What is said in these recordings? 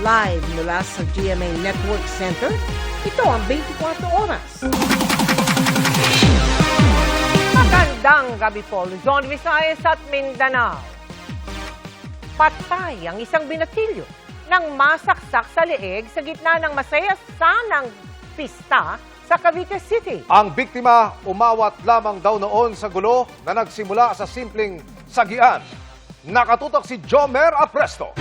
Live mula sa GMA Network Center, ito ang 24 Oras. Magandang gabi po, Luzon, Visayas at Mindanao. Patay ang isang binatilyo nang masaksak sa leeg sa gitna ng masaya sanang pista sa Cavite City. Ang biktima umawat lamang daw noon sa gulo na nagsimula sa simpleng sagian. Nakatutok si Jomer Apresto.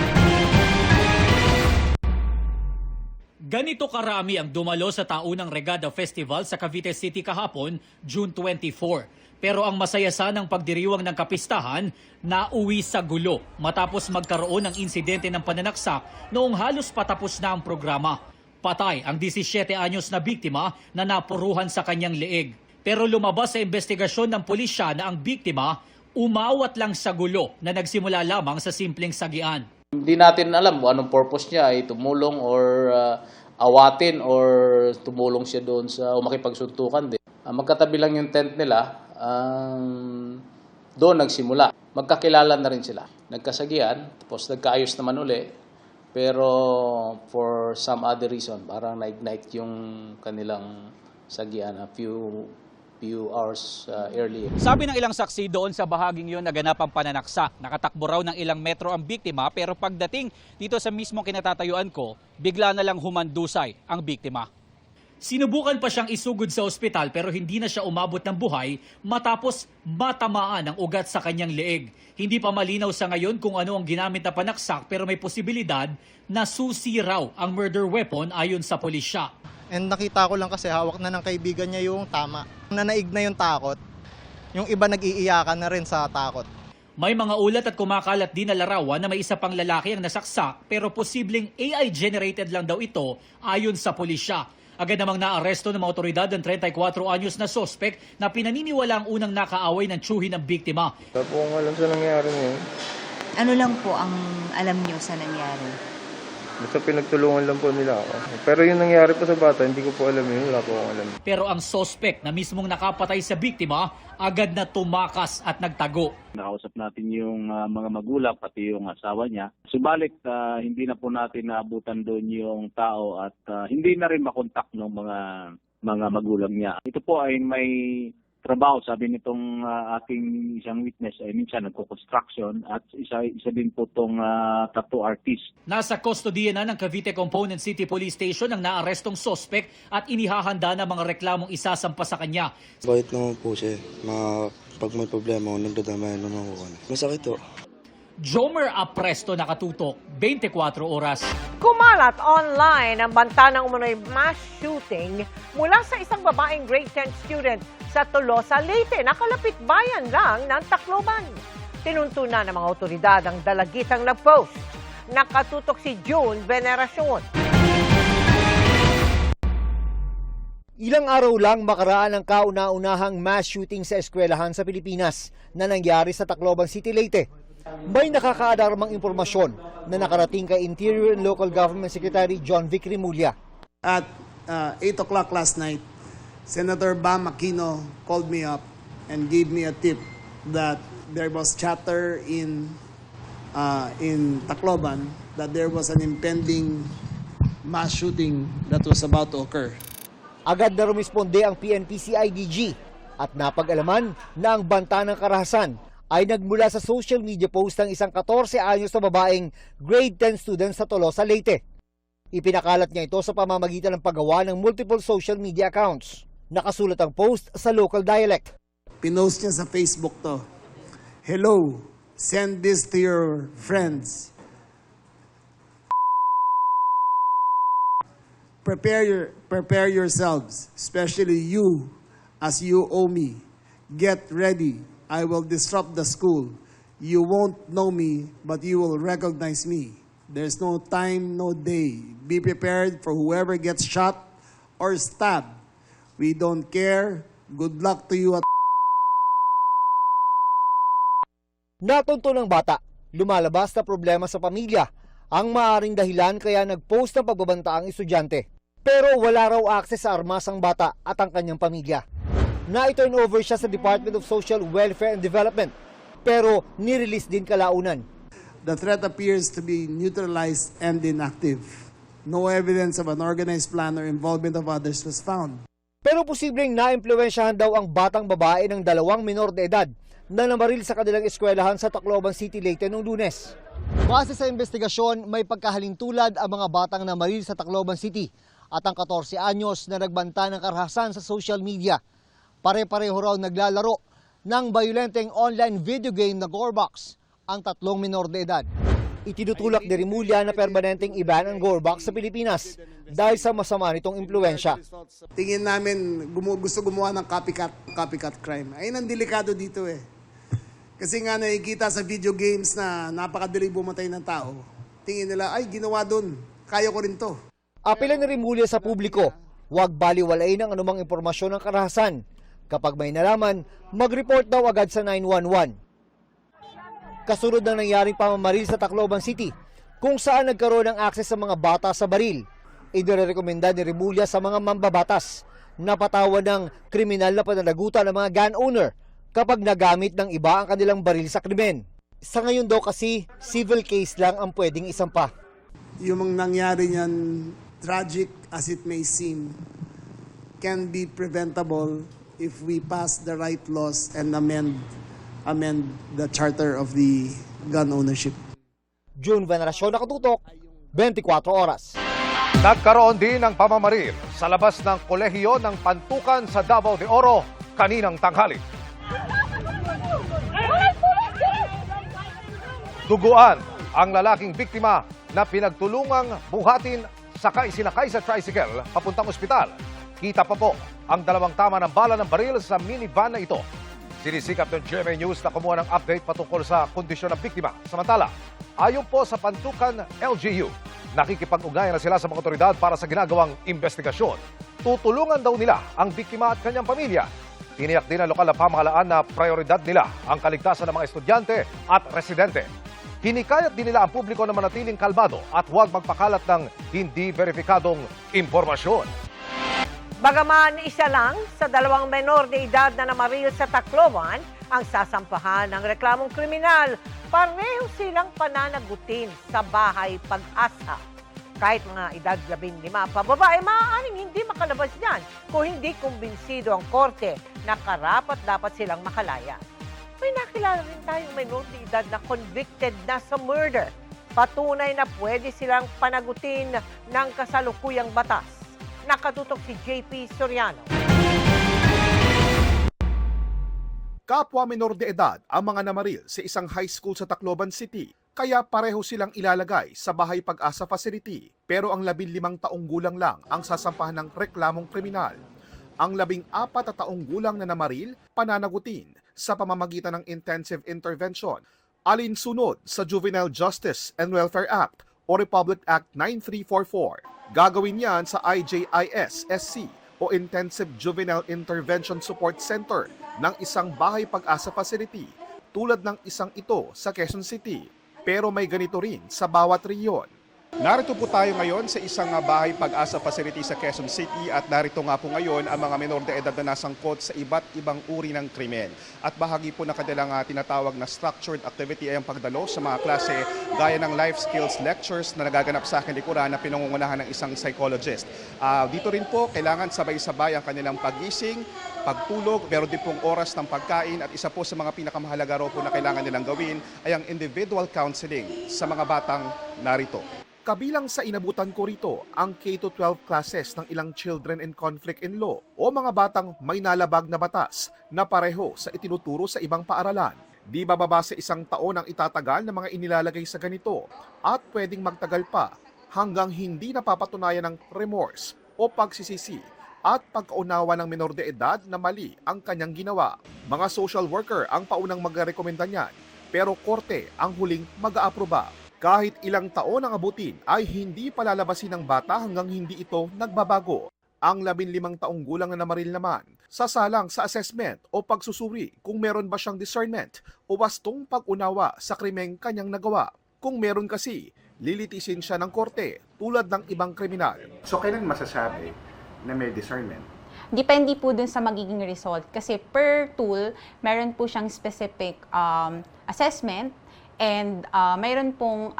Ganito karami ang dumalo sa taunang Regada Festival sa Cavite City kahapon, June 24. Pero ang masaya sanang pagdiriwang ng kapistahan, nauwi sa gulo matapos magkaroon ng insidente ng pananaksak noong halos patapos na ang programa. Patay ang 17 anyos na biktima na napuruhan sa kanyang leeg. Pero lumabas sa investigasyon ng pulisya na ang biktima umawat lang sa gulo na nagsimula lamang sa simpleng sagian. Hindi natin alam kung anong purpose niya, ay tumulong or awatin or tumulong siya doon sa o makipagsuntukan din. Magkatabi lang yung tent nila, doon nagsimula. Magkakilala na rin sila. Nagkasagian, tapos nagkaayos naman uli. Pero for some other reason, parang na-ignite yung kanilang sagian a few hours earlier. Sabi ng ilang saksi doon sa bahaging yun naganap ang pananaksak. Nakatakbo raw ng ilang metro ang biktima pero pagdating dito sa mismong kinatatayuan ko, bigla na lang humandusay ang biktima. Sinubukan pa siyang isugod sa ospital pero hindi na siya umabot ng buhay matapos matamaan ang ugat sa kanyang leeg. Hindi pa malinaw sa ngayon kung ano ang ginamit na panaksak pero may posibilidad na susi raw ang murder weapon ayon sa pulisya. And nakita ko lang kasi hawak na ng kaibigan niya yung tama. Nanaig na yung takot. Yung iba nag-iiyakan na rin sa takot. May mga ulat at kumakalat din na larawan na may isa pang lalaki ang nasaksak pero posibleng AI-generated lang daw ito ayon sa pulisya. Agad namang naaresto ng mga otoridad ang 34 anyos na sospek na pinaniniwala ang unang nakaaway ng tiyuhin ng biktima. Wala po akong alam sa nangyari ngayon. Ano lang po ang alam niyo sa nangyari? Basta pinagtulungan lang po nila ako. Pero yung nangyari po sa bata, hindi ko po alam yun. Wala po akong alam. Pero ang sospek na mismong nakapatay sa biktima, agad na tumakas at nagtago. Nakausap natin yung mga magulang, pati yung asawa niya. Subalit, hindi na po natin naabutan doon yung tao at hindi na rin makontak ng mga magulang niya. Ito po ay may trabaho, sabi nitong ating isang witness, ay minsan nagko-construction at isa din po itong tattoo artist. Nasa kustodiya na ng Cavite Component City Police Station ang naarestong sospek at inihahanda na mga reklamong isasampa sa kanya. Bait naman po siya. Pag may problema, nagdadamayan naman ko. Masakit to. Jomer Apresto, nakatutok, 24 Oras. Kumalat online ang banta ng umunoy mass shooting mula sa isang babaeng grade 10 student sa Tolosa, Leyte. Nakalapit bayan lang ng Tacloban. Tinuntuna ng mga otoridad ang dalagitang nag-post. Nakatutok si June Veneracion. Ilang araw lang makaraan ang kauna-unahang mass shooting sa eskwelahan sa Pilipinas na nangyari sa Tacloban City, Leyte. May nakakaalarmang impormasyon na nakarating kay Interior and Local Government Secretary John Vic Rimulya. At 8 o'clock last night, Senator Bam Aquino called me up and gave me a tip that there was chatter in Tacloban that there was an impending mass shooting that was about to occur. Agad na rumisponde ang PNP-CIDG at napag-alaman na ang banta ng karahasan ay nagmula sa social media post ng isang 14 anyos na babaeng grade 10 student sa Tolosa, Leyte. Ipinakalat niya ito sa pamamagitan ng paggawa ng multiple social media accounts. Nakasulat ang post sa local dialect. Pinost niya sa Facebook to. Hello, send this to your friends. Prepare yourselves, especially you, as you owe me. Get ready. I will disrupt the school. You won't know me, but you will recognize me. There's no time, no day. Be prepared for whoever gets shot or stabbed. We don't care. Good luck to you at... Natunto ng bata, lumalabas na problema sa pamilya ang maaaring dahilan kaya nag-post ng pagbabanta ang estudyante. Pero wala raw access sa armas ang bata at ang kanyang pamilya. Na-turn over siya sa Department of Social Welfare and Development pero nirelease din kalaunan. The threat appears to be neutralized and inactive. No evidence of an organized plan or involvement of others was found. Pero posibleng naimpluwensyahan daw ang batang babae ng 2 minor de edad na namaril sa kanilang eskwelahan sa Tacloban City Leyte noong Lunes. Base sa investigasyon, may pagkahalintulad ang mga batang namaril sa Tacloban City at ang 14 anyos na nagbanta ng karahasan sa social media. Pare-pareho raw naglalaro ng violenteng online video game na Gorebox ang 3 minor de edad. Itinutulak ni Rimulya na permanenteng iban ang Gorebox sa Pilipinas dahil sa masama nitong impluensya. Tingin namin gusto gumawa ng copycat crime. Ayun ang delikado dito eh. Kasi nga nakikita sa video games na napakadali bumatay ng tao. Tingin nila, ay ginawa doon, kaya ko rin to. Apela ni Rimulya sa publiko, huwag baliwalain ang anumang impormasyon ng karahasan. Kapag may nalaman, mag-report daw agad sa 911. Kasunod ng nangyaring pamamaril sa Tacloban City, kung saan nagkaroon ng akses sa mga bata sa baril. Inirekomenda ni Rimulya sa mga mambabatas na patawan ng kriminal na pananagutan ng mga gun owner kapag nagamit ng iba ang kanilang baril sa krimen. Sa ngayon daw kasi, civil case lang ang pwedeng isampa. Yung mga nangyari niyan, tragic as it may seem, can be preventable if we pass the right laws and amend the charter of the gun ownership. June Veneracion, Nakatutok, 24 Oras. Nagkaroon din ng pamamaril sa labas ng kolehiyo ng Pantukan sa Davao de Oro kaninang tanghali. Duguan ang lalaking biktima na pinagtulungang buhatin sakay sinakay sa tricycle papuntang ospital. Kita pa po ang 2 tama ng bala ng baril sa minivan na ito. Sinisikap ng GMA News na kumuha ng update patungkol sa kondisyon ng biktima. Samantala, ayon po sa Pantukan LGU, nakikipag-ugnayan na sila sa mga otoridad para sa ginagawang investigasyon. Tutulungan daw nila ang biktima at kanyang pamilya. Tiniyak din ng lokal na pamahalaan na prioridad nila ang kaligtasan ng mga estudyante at residente. Hinikayat din nila ang publiko na manatiling kalmado at huwag magpakalat ng hindi verifikadong impormasyon. Bagaman isa lang sa 2 menor de edad na namaril sa Tacloban ang sasampahan ng reklamong kriminal, pareho silang pananagutin sa Bahay Pag-asa. Kahit mga edad 15 pababa, maaaring hindi makalabas niyan kung hindi kumbinsido ang korte na karapat-dapat silang makalaya. May nakilala rin tayong menor de edad na convicted na sa murder. Patunay na pwede silang panagutin ng kasalukuyang batas. Nakatutok si JP Soriano. Kapwa menor de edad ang mga namaril sa isang high school sa Tacloban City, kaya pareho silang ilalagay sa Bahay Pag-asa Facility. Pero ang 15 taong gulang lang ang sasampahan ng reklamong kriminal. Ang 14 na taong gulang na namaril, pananagutin sa pamamagitan ng intensive intervention, alinsunod sa Juvenile Justice and Welfare Act o Republic Act 9344. Gagawin yan sa IJIS-SC o Intensive Juvenile Intervention Support Center ng isang Bahay Pag-asa Facility tulad ng isang ito sa Quezon City. Pero may ganito rin sa bawat rehiyon. Narito po tayo ngayon sa isang Bahay Pag-asa Facility sa Quezon City at narito nga po ngayon ang mga menor de edad na nasangkot sa iba't ibang uri ng krimen. At bahagi po ng kanilang tinatawag na structured activity ay ang pagdalo sa mga klase gaya ng life skills lectures na nagaganap sa akin likuran na pinangungunahan ng isang psychologist. Dito rin po kailangan sabay-sabay ang kanilang pagising, pagtulog, pero din pong oras ng pagkain at isa po sa mga pinakamahalaga raw po na kailangan nilang gawin ay ang individual counseling sa mga batang narito. Kabilang sa inabutan ko rito ang K-12 classes ng ilang children in conflict in law o mga batang may nalabag na batas na pareho sa itinuturo sa ibang paaralan. Di bababa sa 1 taon ang itatagal ng mga inilalagay sa ganito at pwedeng magtagal pa hanggang hindi napapatunayan ng remorse o pagsisisi at pagkaunawa ng menor de edad na mali ang kanyang ginawa. Mga social worker ang paunang magrekomenda niyan pero korte ang huling mag-aaproba. Kahit ilang taon ang abutin ay hindi palalabasin ng bata hanggang hindi ito nagbabago. Ang 15 taong gulang na namaril naman, sasalang sa assessment o pagsusuri kung meron ba siyang discernment o wastong pag-unawa sa krimeng kanyang nagawa. Kung meron kasi, lilitisin siya ng korte tulad ng ibang kriminal. So kailan masasabi na may discernment? Depende po dun sa magiging result kasi per tool, meron po siyang specific assessment And mayroon pong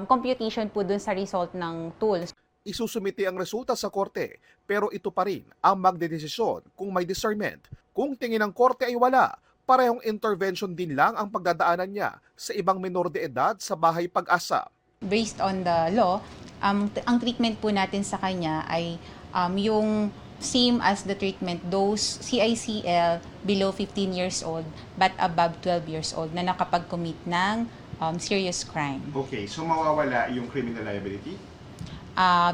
computation po dun sa result ng tools. Isusumite ang resulta sa korte, pero ito pa rin ang magdedesisyon kung may discernment. Kung tingin ng korte ay wala, parehong intervention din lang ang pagdadaanan niya sa ibang menor de edad sa Bahay Pag-asa. Based on the law, ang treatment po natin sa kanya ay yung same as the treatment dose CICL below 15 years old but above 12 years old na nakapag-commit ng serious crime. Okay, so mawawala yung criminal liability?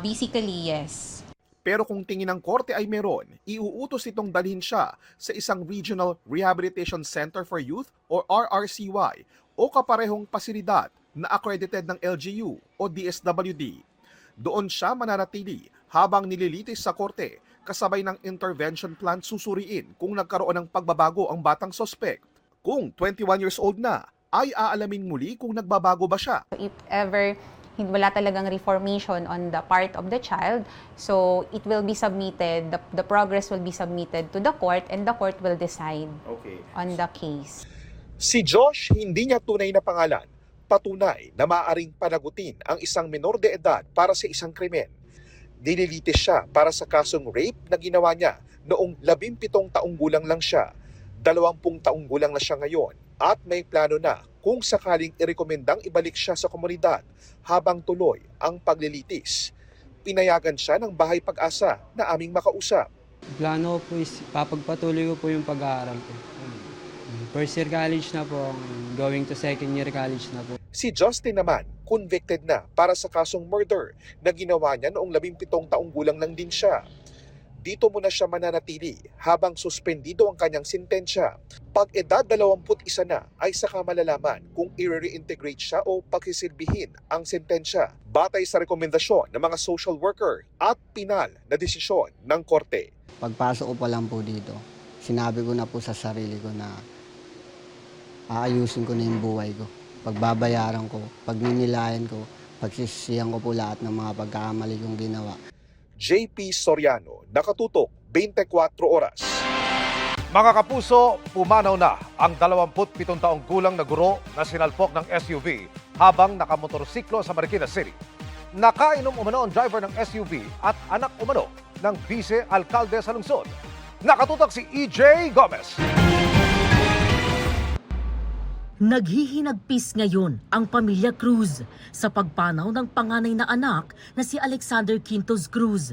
Basically, yes. Pero kung tingin ng korte ay meron, iuutos itong dalhin siya sa isang Regional Rehabilitation Center for Youth o RRCY o kaparehong pasilidad na accredited ng LGU o DSWD. Doon siya mananatili habang nililitis sa korte kasabay ng intervention plan susuriin kung nagkaroon ng pagbabago ang batang sospek. Kung 21 years old na, ay aalamin muli kung nagbabago ba siya. If ever wala talagang reformation on the part of the child, so it will be submitted, the progress will be submitted to the court and the court will decide on the case. Si Josh, hindi niya tunay na pangalan. Patunay na maaaring panagutin ang isang menor de edad para sa isang krimen. Nililitis siya para sa kasong rape na ginawa niya noong 17 taong gulang lang siya. 20 taong gulang na siya ngayon at may plano na kung sakaling irekomendang ibalik siya sa komunidad habang tuloy ang paglilitis. Pinayagan siya ng Bahay Pag-asa na aming makausap. Plano ko po is papagpatuloy ko po yung pag-aaral ko. First year college na po, going to second year college na po. Si Justin naman, convicted na para sa kasong murder na ginawa niya noong 17 taong gulang lang din siya. Dito muna siya mananatili habang suspendido ang kanyang sentensya. Pag edad 21 na ay saka malalaman kung i-reintegrate siya o pagsisilbihin ang sentensya batay sa rekomendasyon ng mga social worker at pinal na desisyon ng korte. Pagpasok ko pa lang po dito, sinabi ko na po sa sarili ko na aayusin ko na yung buhay ko. Pagbabayaran ko, pagninilayan ko, pagsisisihan ko po lahat ng mga pagkakamali kong ginawa. JP Soriano, nakatutok 24 oras. Mga kapuso, pumanaw na ang 27 taong gulang na guro na sinalpok ng SUV habang nakamotorsiklo sa Marikina City. Nakainom umano ang driver ng SUV at anak umano ng vice-alkalde sa lungsod. Nakatutok si EJ Gomez. Naghihinagpis ngayon ang pamilya Cruz sa pagpanaw ng panganay na anak na si Alexander Quintos Cruz.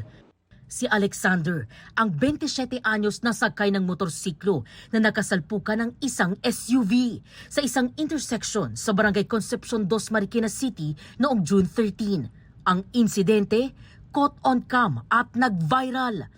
Si Alexander, ang 27 anyos na sakay ng motorsiklo na nakasalpukan ng isang SUV sa isang intersection sa Barangay Concepcion 2, Marikina City noong June 13. Ang insidente, caught on cam at nag-viral.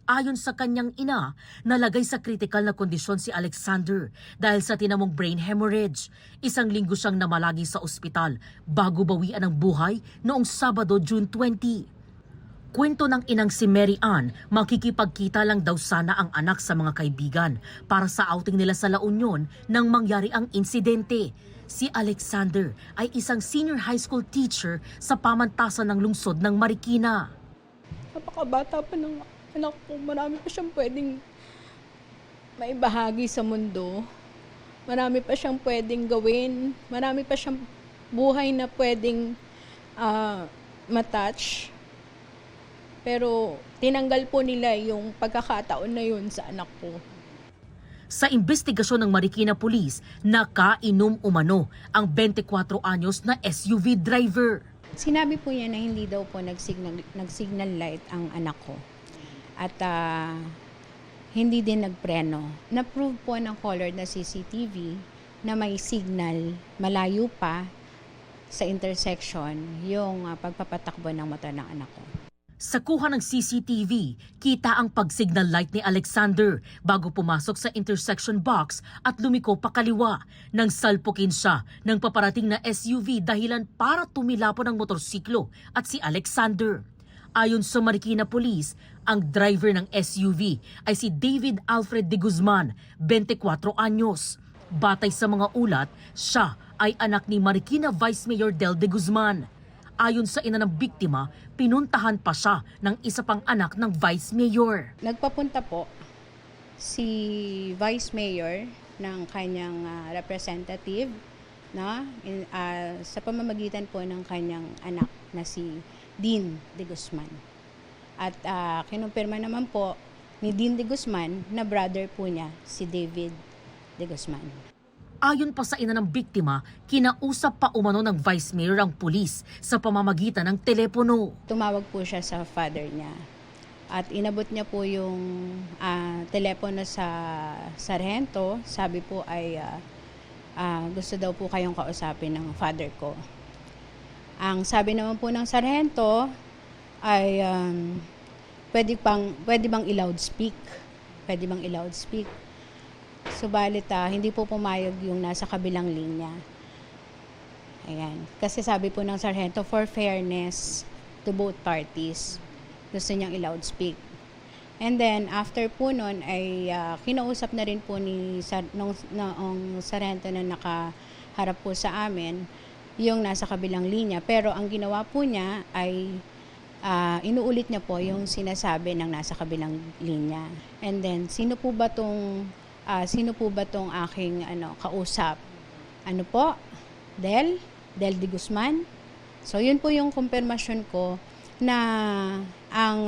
Ayon sa kanyang ina, nalagay sa kritikal na kondisyon si Alexander dahil sa tinamong brain hemorrhage. 1 linggo siyang namalagi sa ospital bago bawian ang buhay noong Sabado, June 20. Kwento ng inang si Mary Ann, makikipagkita lang daw sana ang anak sa mga kaibigan para sa outing nila sa La Union nang mangyari ang insidente. Si Alexander ay isang senior high school teacher sa pamantasan ng lungsod ng Marikina. Napakabata pa ng anak ko, marami pa siyang pwedeng maibahagi sa mundo. Marami pa siyang pwedeng gawin. Marami pa siyang buhay na pwedeng matouch. Pero tinanggal po nila yung pagkakataon na yun sa anak ko. Sa investigasyon ng Marikina Police, nakainom umano ang 24 anyos na SUV driver. Sinabi po niya na hindi daw po nag-signal light ang anak ko. At hindi din nagpreno. Na-prove po ng colored na CCTV na may signal malayo pa sa intersection yung pagpapatakbo ng motor ng anak ko. Sa kuha ng CCTV, kita ang pag-signal light ni Alexander bago pumasok sa intersection box at lumiko pa kaliwa nang salpukin siya ng paparating na SUV dahilan para tumilapon ang motorsiklo at si Alexander. Ayon sa Marikina Police, ang driver ng SUV ay si David Alfred de Guzman, 24 anyos. Batay sa mga ulat, siya ay anak ni Marikina Vice Mayor Del de Guzman. Ayon sa ina ng biktima, pinuntahan pa siya ng isa pang anak ng Vice Mayor. Nagpapunta po si Vice Mayor ng kanyang representative no? Sa pamamagitan po ng kanyang anak na si Dean De Guzman. At kinumpirma naman po ni Dean De Guzman na brother po niya si David De Guzman. Ayon pa sa ina ng biktima, kinausap pa umano ng Vice Mayor ang pulis sa pamamagitan ng telepono. Tumawag po siya sa father niya at inabot niya po yung telepono sa sarhento. Sabi po ay gusto daw po kayong kausapin ng father ko. Ang sabi naman po ng sarhento ay pwede bang i-loudspeak? Pwede bang i-loudspeak? Subalit hindi po pumayag yung nasa kabilang linya. Ayan. Kasi sabi po ng sarhento, for fairness to both parties, gusto niyang i-loudspeak. And then, after po nun, ay kinausap na rin po noong sarhento na nakaharap po sa amin, yung nasa kabilang linya. Pero ang ginawa po niya ay inuulit niya po yung sinasabi ng nasa kabilang linya. And then, sino po ba tong aking kausap? Ano po? Del De Guzman? So, yun po yung kumpirmasyon ko na ang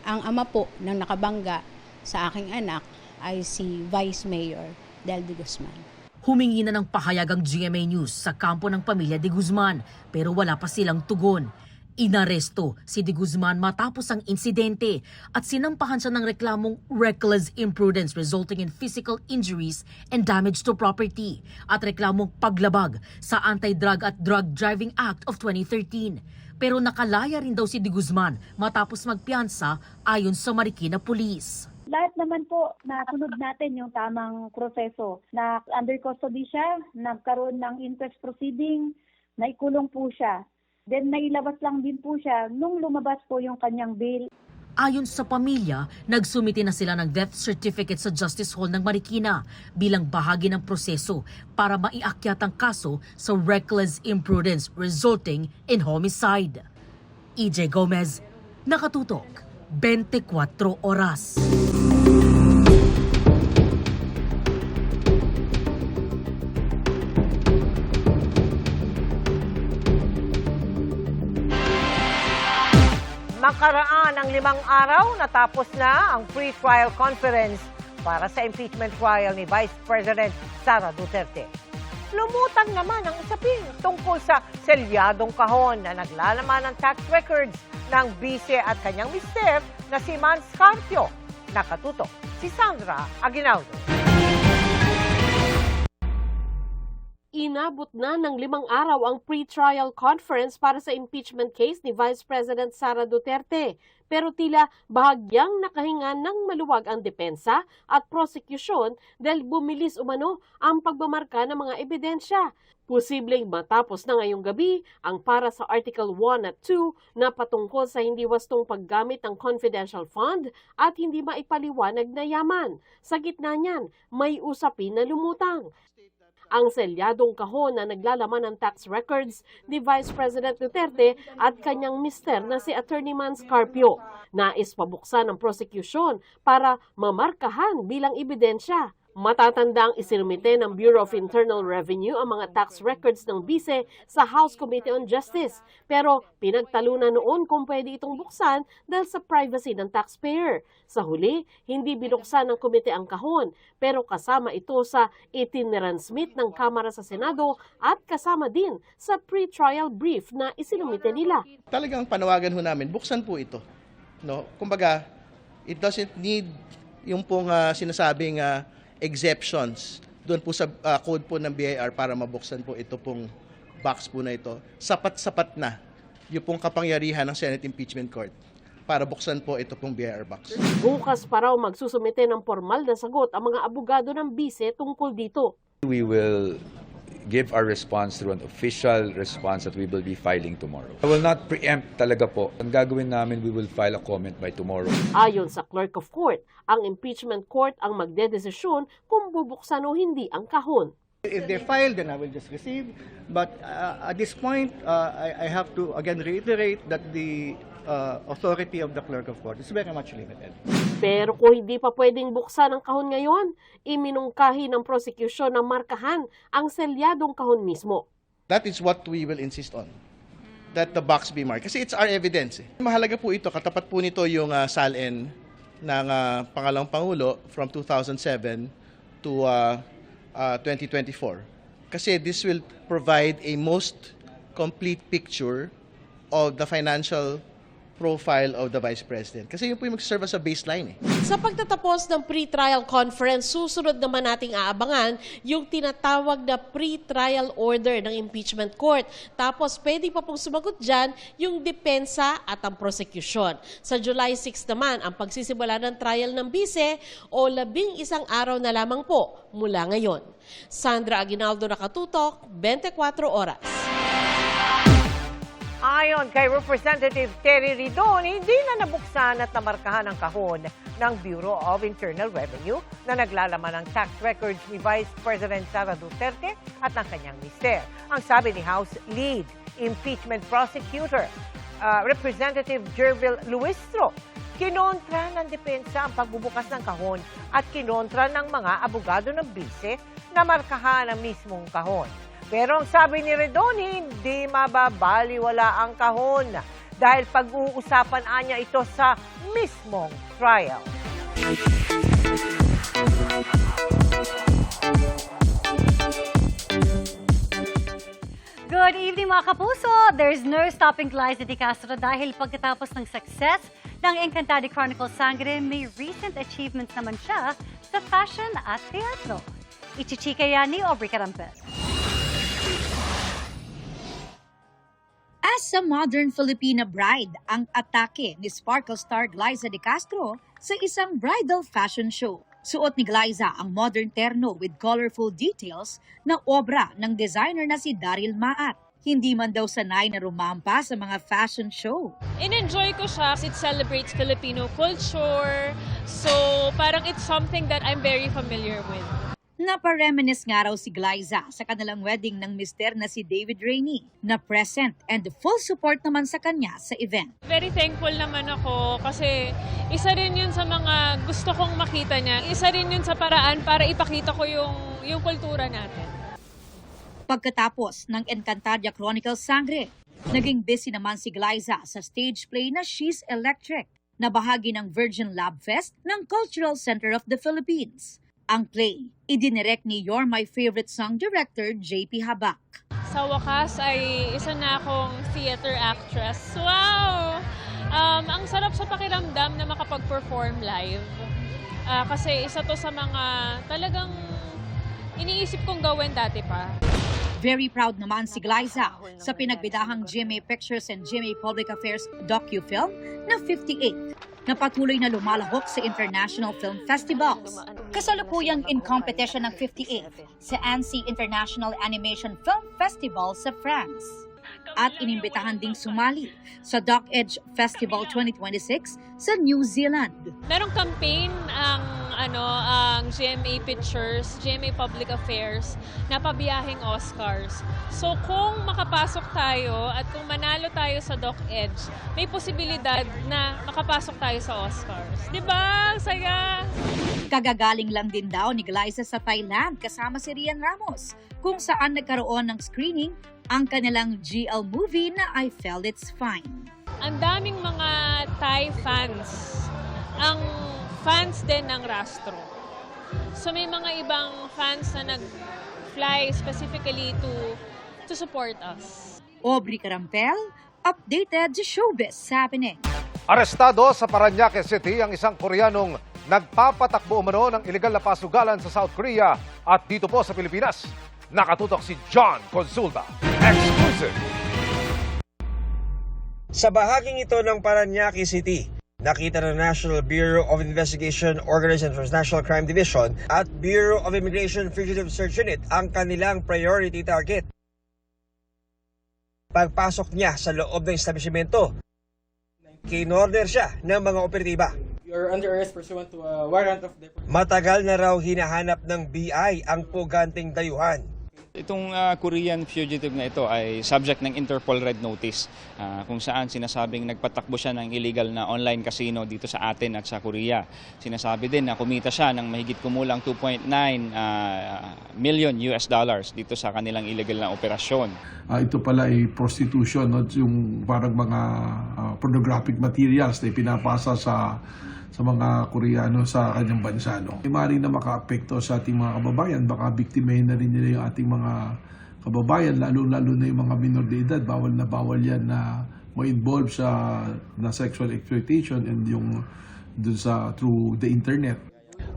ama po ng nakabangga sa aking anak ay si Vice Mayor Del De Guzman. Humingi na ng pahayag ang GMA News sa kampo ng pamilya De Guzman pero wala pa silang tugon. Inaresto si De Guzman matapos ang insidente at sinampahan siya ng reklamong reckless imprudence resulting in physical injuries and damage to property at reklamong paglabag sa Anti-Drug at Drug Driving Act of 2013. Pero nakalaya rin daw si De Guzman matapos magpiyansa ayon sa Marikina Police. Lahat naman po nasunod natin yung tamang proseso na under custody siya, nagkaroon ng inquest proceeding, naikulong po siya. Then nailabas lang din po siya nung lumabas po yung kanyang bail. Ayon sa pamilya, nagsumite na sila ng death certificate sa Justice Hall ng Marikina bilang bahagi ng proseso para maiakyat ang kaso sa reckless imprudence resulting in homicide. EJ Gomez, Nakatutok, 24 Oras. Makaraan ang 5 araw, natapos na ang pre-trial conference para sa impeachment trial ni Vice President Sara Duterte. Lumutang naman ang usapin tungkol sa selyadong kahon na naglalaman ng tax records ng bise at kanyang mister na si Mans Carpio. Nakatutok si Sandra Aguinaldo. Inabot na ng 5 araw ang pre-trial conference para sa impeachment case ni Vice President Sara Duterte. Pero tila bahagyang nakahinga ng maluwag ang depensa at prosecution dahil bumilis umano ang pagmamarka ng mga ebidensya. Posibleng matapos na ngayong gabi ang para sa Article 1 at 2 na patungkol sa hindi wastong paggamit ng confidential fund at hindi maipaliwanag na yaman. Sa gitna niyan, may usapin na lumutang. Ang selyadong kahon na naglalaman ng tax records ni Vice President Duterte at kanyang mister na si Attorney Mans Carpio. Nais pabuksan ng prosecution para mamarkahan bilang ebidensya. Matatanda ang isinumite ng Bureau of Internal Revenue ang mga tax records ng bise sa House Committee on Justice. Pero pinagtalunan noon kung pwede itong buksan dahil sa privacy ng taxpayer. Sa huli, hindi binuksan ng komite ang kahon, pero kasama ito sa itinransmit ng Kamara sa Senado at kasama din sa pre-trial brief na isinumite nila. Talagang panawagan ho namin, buksan po ito. No? Kumbaga, it doesn't need yung pong sinasabing exceptions doon po sa code po ng BIR para mabuksan po ito pong box po na ito. Sapat-sapat na yung pong kapangyarihan ng Senate Impeachment Court para buksan po ito pong BIR box. Bukas pa raw magsusumite ng formal na sagot ang mga abogado ng bise tungkol dito. We will give our response through an official response that we will be filing tomorrow. I will not preempt talaga po. Ang gagawin namin, we will file a comment by tomorrow. Ayon sa Clerk of Court, ang impeachment court ang magdedesisyon kung bubuksan o hindi ang kahon. If they file, then I will just receive. But at this point, I have to again reiterate that the authority of the Clerk of Court is very much limited. Pero kung hindi pa pwedeng buksan ang kahon ngayon, iminungkahi ng prosecution na markahan ang selyadong kahon mismo. That is what we will insist on. That the box be marked. Kasi it's our evidence. Mahalaga po ito. Katapat po nito yung SALN ng Pangalawang Pangulo from 2007 to 2024. Kasi this will provide a most complete picture of the financial profile of the Vice President. Kasi yun po yung mag-serve as a baseline. Sa pagtatapos ng pre-trial conference, susunod naman nating aabangan yung tinatawag na pre-trial order ng impeachment court. Tapos pwede pa pong sumagot dyan yung depensa at ang prosecution. Sa July 6 naman, ang pagsisimula ng trial ng bise o 11 araw na lamang po mula ngayon. Sandra Aguinaldo, Nakatutok, 24 Oras. Ayon kay Representative Terry Ridon, hindi na nabuksan at namarkahan ang kahon ng Bureau of Internal Revenue na naglalaman ng tax records ni Vice President Sara Duterte at ng kanyang mister. Ang sabi ni House Lead Impeachment Prosecutor, Representative Jervil Luistro, kinontra ng depensa ang pagbubukas ng kahon at kinontra ng mga abogado ng bise na markahan ang mismong kahon. Pero ang sabi ni Redon, hindi mababaliwala ang kahon dahil pag-uusapan niya ito sa mismong trial. Good evening mga kapuso! There's no stopping Glyza De Castro dahil pagkatapos ng success ng Encantado Chronicles Sangre, may recent achievements naman siya sa fashion at teatro. Ichichika yan ni Aubrey Carampel. As a modern Filipina bride, ang atake ni Sparkle star Glyza De Castro sa isang bridal fashion show. Suot ni Glyza ang modern terno with colorful details na obra ng designer na si Daryl Maat. Hindi man daw sanay na rumampa sa mga fashion show. In-enjoy ko siya. It celebrates Filipino culture. So parang it's something that I'm very familiar with. Napareminis nga raw si Glyza sa kanilang wedding ng mister na si David Rainey, na present and full support naman sa kanya sa event. Very thankful naman ako kasi isa rin yun sa mga gusto kong makita niya. Isa rin yun sa paraan para ipakita ko yung kultura natin. Pagkatapos ng Encantadia Chronicles Sangre, naging busy naman si Glyza sa stage play na She's Electric, na bahagi ng Virgin Lab Fest ng Cultural Center of the Philippines. Ang play, idinirect ni You're My Favorite Song director JP Habak. Sa wakas ay isa na akong theater actress. Wow! Ang sarap sa pakiramdam na makapag-perform live. Kasi isa to sa mga talagang iniisip kong gawin dati pa. Very proud naman si Glyza sa pinagbidahang GMA Pictures and GMA Public Affairs docu-film na 58 na patuloy na lumalahok sa international film festivals. Kasalukuyang in competition ng 58 sa Annecy International Animation Film Festival sa France. At inimbitahan ding sumali sa Doc Edge Festival 2026 sa New Zealand. Merong campaign ang GMA Pictures, GMA Public Affairs na pabiyahing Oscars. So kung makapasok tayo at kung manalo tayo sa Doc Edge, may posibilidad na makapasok tayo sa Oscars. 'Di ba? Saya! Kagagaling lang din daw ni Glyza sa Thailand kasama si Rian Ramos, kung saan nagkaroon ng screening ang kanilang GL movie na I Felt It's Fine. Ang daming mga Thai fans. Ang fans din ng Rastro. So may mga ibang fans na nag-fly specifically to support us. Aubrey Carampel, updated sa Showbiz Happening. Arestado sa Parañaque City ang isang Koreanong nagpapatakbo umano ng iligal na pasugalan sa South Korea at dito po sa Pilipinas. Nakatutok si John Consulta. Exclusive! Sa bahaging ito ng Parañaque City, nakita ng National Bureau of Investigation, Organized and Transnational Crime Division at Bureau of Immigration Fugitive Search Unit ang kanilang priority target. Pagpasok niya sa loob ng establishmento, kinorder siya ng mga operatiba. You're under arrest pursuant to a warrant of deportation. Matagal na raw hinahanap ng BI ang puganteng dayuhan. Itong Korean fugitive na ito ay subject ng Interpol Red Notice kung saan sinasabing nagpatakbo siya ng illegal na online casino dito sa atin at sa Korea. Sinasabi din na kumita siya ng mahigit kumulang $2.9 million dito sa kanilang illegal na operasyon. Ito pala ay prostitution, no? Yung parang mga pornographic materials na ipinapasa sa mga Koreano sa kanyang bansa. No? Maaaring na maka-apekto sa ating mga kababayan, baka biktimahin na rin nila yung ating mga kababayan, lalo-lalo na yung mga minor de edad. Bawal na bawal yan na ma-involve sa sexual exploitation and yung dun sa through the internet.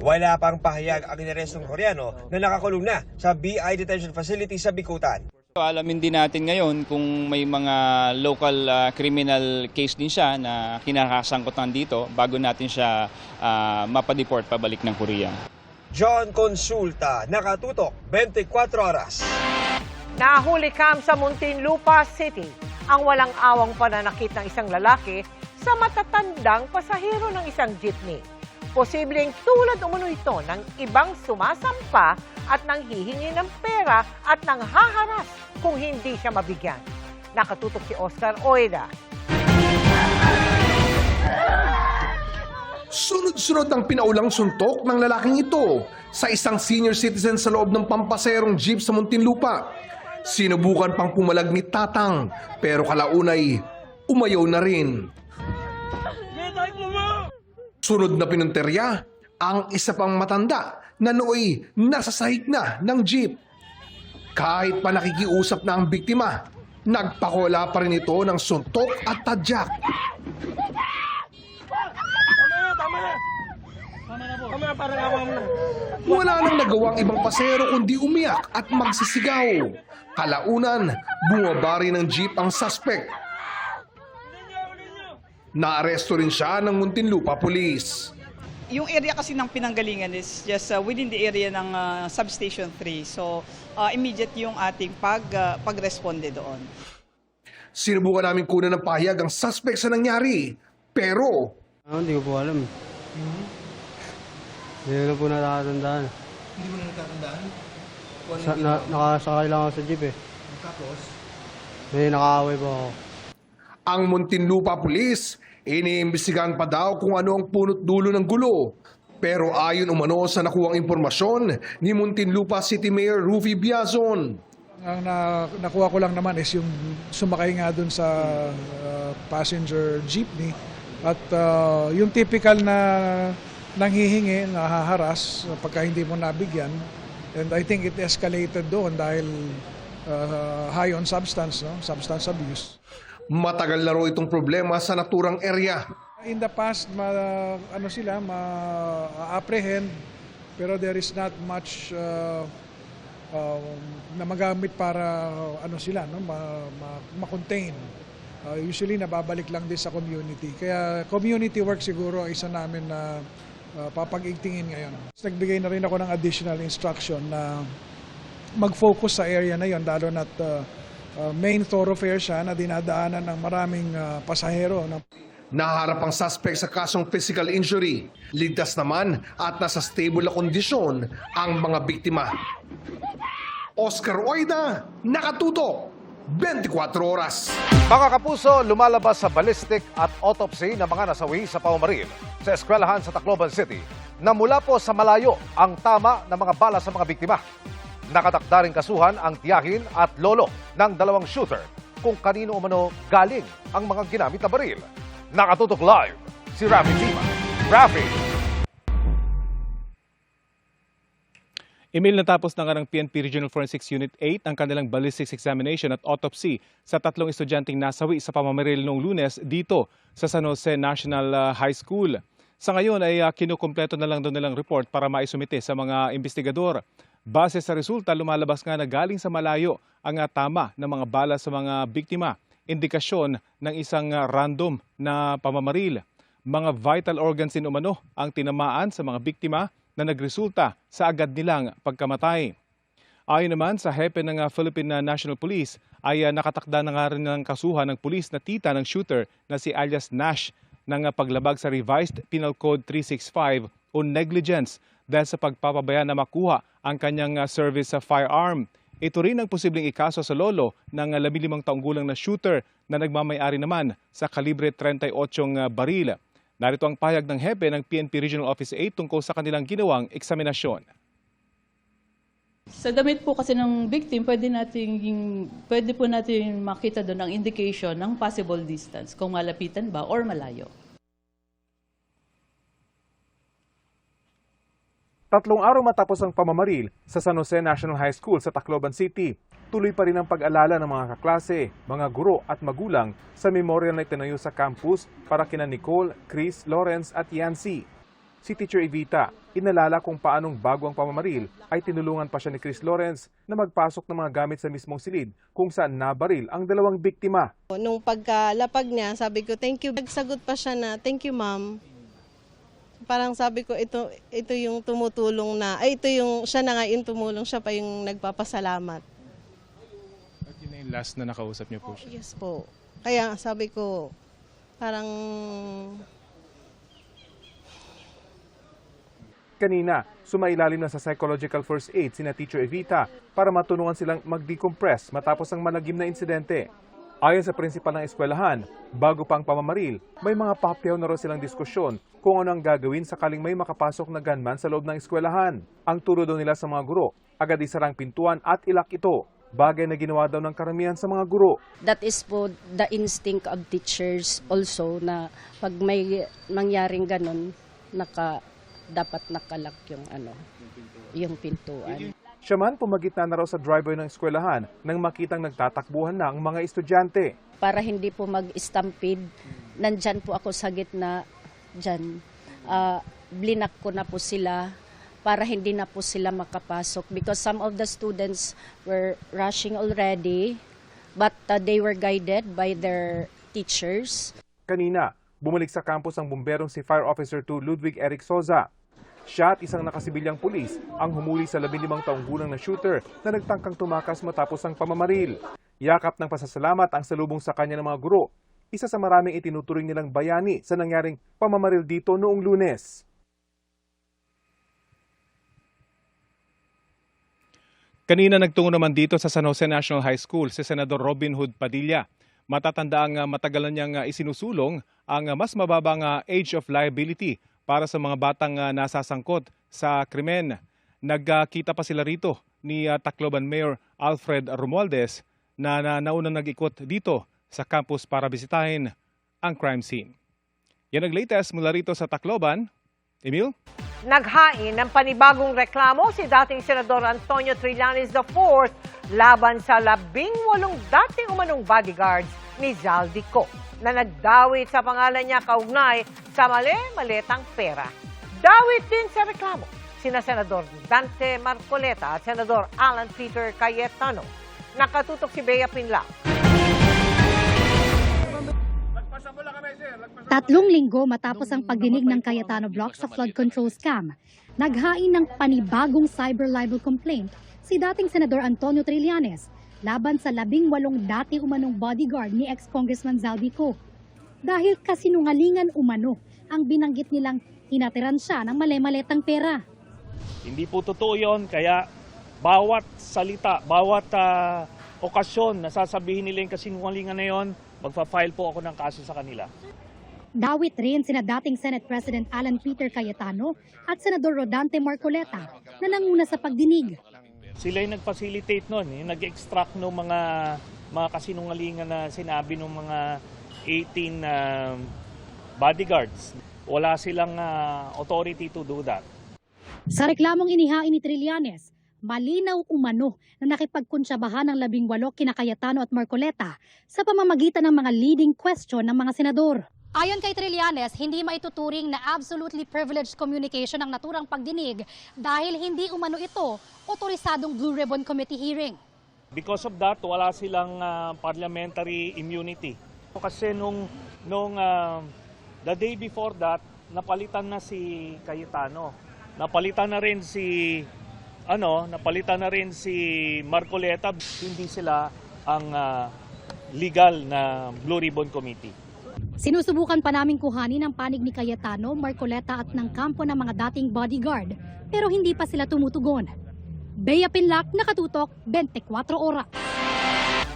Wala pang pahayag ang inarestong Koreano na nakakulong na sa BI Detention Facility sa Bicutan. Alamin din natin ngayon kung may mga local criminal case din siya na kinakasangkutan dito bago natin siya mapadeport pabalik ng Korea. John Consulta, Nakatutok, 24 Oras. Nahuli sa Muntinlupa City ang walang awang pananakit ng isang lalaki sa matatandang pasahero ng isang jeepney. Posibleng tulad umano ito ng ibang sumasampa at nanghihingi ng pera at nanghaharas kung hindi siya mabigyan. Nakatutok si Oscar Oida. Sunod-sunod ang pinaulang suntok ng lalaking ito sa isang senior citizen sa loob ng pampaserong jeep sa Muntinlupa. Sinubukan pang pumalag ni Tatang pero kalaunay umayaw na rin. Sunod na pinunterya ang isa pang matanda na nooy nasa sahig na ng jeep. Kahit pa nakikiusap na ang biktima, nagpakola pa rin ito ng suntok at tadyak. Wala nang nagawang ibang pasero kundi umiyak at magsisigaw. Kalaunan, bumaba rin ng jeep ang suspect. Naaresto rin siya ng Muntinlupa Police. Yung area kasi ng pinanggalingan is just within the area ng Substation 3. So, immediate yung ating pagresponde doon. Sinubukan namin kunan ng pahayag ang suspect sa nangyari. Pero... Hindi ko po alam. Hindi ko po natatandaan. Hindi mo na natatandaan? Nakasakay lang ako sa jeep eh. Tapos? May nakaaway po ako. Ang Muntinlupa Police, iniimbestigahan pa daw kung ano ang punot dulo ng gulo. Pero ayon umano sa nakuhang impormasyon ni Muntinlupa City Mayor Rufy Biazon. Ang nakuha ko lang naman is yung sumakay nga dun sa passenger jeepney at yung typical na nanghihingi, nahaharas pagka hindi mo nabigyan. And I think it escalated doon dahil high on substance, no? Substance abuse. Matagal na raw itong problema sa naturang area. In the past, ma-apprehend, pero there is not much na magamit para ma-contain. Usually, nababalik lang din sa community. Kaya community work siguro isa namin na papag-igtingin ngayon. Nagbigay na rin ako ng additional instruction na mag-focus sa area na yon, lalo na't main thoroughfare siya na dinadaanan ng maraming pasahero. Naharap ang suspect sa kasong physical injury. Ligtas naman at nasa stable na kondisyon ang mga biktima. Oscar Oida, Nakatutok, 24 Oras. Mga kapuso, lumalabas sa ballistic at autopsy ng mga nasawi sa pamamaril sa eskwelahan sa Tacloban City na mula po sa malayo ang tama ng mga bala sa mga biktima. Nakatakda ring kasuhan ang tiyahin at lolo ng dalawang shooter kung kanino umano galing ang mga ginamit na baril. Nakatutok live si Rafi Tima. Rafi! Email natapos na nga ng PNP Regional Forensics Unit 8 ang kanilang ballistics examination at autopsy sa 3 estudyanteng nasawi sa pamamaril noong Lunes dito sa San Jose National High School. Sa ngayon ay kinukumpleto na lang daw nilang report para maisumite sa mga investigador. Base sa resulta, lumalabas nga na galing sa malayo ang tama ng mga bala sa mga biktima. Indikasyon ng isang random na pamamaril. Mga vital organs din umano ang tinamaan sa mga biktima na nagresulta sa agad nilang pagkamatay. Ayon naman sa hepe ng Philippine National Police ay nakatakda na nga rin ng kasuhan ng pulis na tita ng shooter na si alias Nash ng paglabag sa Revised Penal Code 365 o negligence dahil sa pagpapabaya na makuha ang kanyang service sa firearm. Ito rin ang posibleng ikaso sa lolo ng 15 taong gulang na shooter na nagmamay-ari naman sa kalibre 38 baril. Narito ang pahayag ng hepe ng PNP Regional Office 8 tungkol sa kanilang ginawang eksaminasyon. Sa damit po kasi ng victim, pwede po natin makita doon ang indication ng possible distance, kung malapitan ba or malayo. 3 araw matapos ang pamamaril sa San Jose National High School sa Tacloban City, tuloy pa rin ang pag-alala ng mga kaklase, mga guro at magulang sa memorial na itinayo sa campus para kina Nicole, Chris, Lawrence at Yancy. Si Teacher Evita, inalala kung paanong bago ang pamamaril ay tinulungan pa siya ni Chris Lawrence na magpasok ng mga gamit sa mismong silid kung saan nabaril ang 2 biktima. Nung pagkalapag niya, sabi ko, thank you. Nagsagot pa siya na, thank you ma'am. Parang sabi ko, ito yung tumutulong na, siya na nga yung tumulong, siya pa yung nagpapasalamat. At yun na yung last na nakausap niyo po siya? Yes po. Kaya sabi ko, parang... Kanina, sumailalim na sa psychological first aid sina Teacher Evita para matulungan silang mag-decompress matapos ang malagim na insidente. Ayon sa prinsipal ng eskwelahan, bago pa ang pamamaril, may mga papyaw na raw silang diskusyon kung ano ang gagawin sakaling may makapasok na gunman sa loob ng eskwelahan. Ang turo daw nila sa mga guro, agad isarang pintuan at ilak ito, bagay na ginawa daw ng karamihan sa mga guro. That is po the instinct of teachers also na pag may mangyaring ganun, dapat nakalak yung pintuan. Siya man pumagitna na raw sa driveway ng eskwelahan nang makitang nagtatakbuhan na ang mga estudyante. Para hindi po mag-stampede, nandyan po ako sa gitna dyan. Blinak ko na po sila para hindi na po sila makapasok because some of the students were rushing already but they were guided by their teachers. Kanina, bumalik sa campus ang bumberong si Fire Officer 2 Ludwig Eric Soza. Siya at isang nakasibilyang pulis ang humuli sa 15 taong gulang na shooter na nagtangkang tumakas matapos ang pamamaril. Yakap ng pasasalamat ang salubong sa kanya ng mga guro, isa sa maraming itinuturing nilang bayani sa nangyaring pamamaril dito noong Lunes. Kanina nagtungo naman dito sa San Jose National High School si Senador Robin Hood Padilla. Matatanda ang matagalan niyang isinusulong ang mas mababang age of liability para sa mga batang nasasangkot sa krimen. Nagkita pa sila rito ni Tacloban Mayor Alfred Romualdez na naunang nag-ikot dito sa campus para bisitahin ang crime scene. Yan ang latest mula rito sa Tacloban. Emil? Naghain ng panibagong reklamo si dating Senador Antonio Trillanes IV laban sa 18 dating umanong bodyguards ni Zaldico na nagdawit sa pangalan niya kaugnay sa maletang pera. Dawit din sa reklamo sina Senador Dante Marcoleta at Senador Alan Peter Cayetano. Nakatutok si Bea Pinla. 3 linggo matapos ang pagdinig ng Cayetano Block sa flood control scam, naghain ng panibagong cyber libel complaint si dating Senador Antonio Trillanes laban sa 18 dati umanong bodyguard ni ex-Congressman Zaldico. Dahil kasinungalingan umano ang binanggit nilang hinatiran siya ng male-maletang pera. Hindi po totoo yun, kaya bawat salita, bawat okasyon na sasabihin nila yung kasinungalingan na yun, magpa-file po ako ng kaso sa kanila. Dawit rin sina dating Senate President Alan Peter Cayetano at Senador Rodante Marcoleta na nanguna sa pagdinig. Sila yung nag-facilitate nun, yung nag-extract ng mga kasinungalingan na sinabi ng mga 18 bodyguards. Wala silang authority to do that. Sa reklamong inihain ni Trillanes, malinaw umano na nakipagkunsyabahan ng 18 kina Cayetano at Marcoleta sa pamamagitan ng mga leading question ng mga senador. Ayon kay Trillanes, hindi maituturing na absolutely privileged communication ang naturang pagdinig dahil hindi umano ito otorisadong Blue Ribbon Committee hearing. Because of that, wala silang parliamentary immunity. Kasi nung the day before that, napalitan na si Cayetano. Napalitan na rin si Marcoleta. Hindi sila ang legal na Blue Ribbon Committee. Sinusubukan pa naming kuhanin ang panig ni Cayetano, Marcoleta at ng kampo ng mga dating bodyguard pero hindi pa sila tumutugon. Bea Pinlac, Nakatutok, 24 Oras.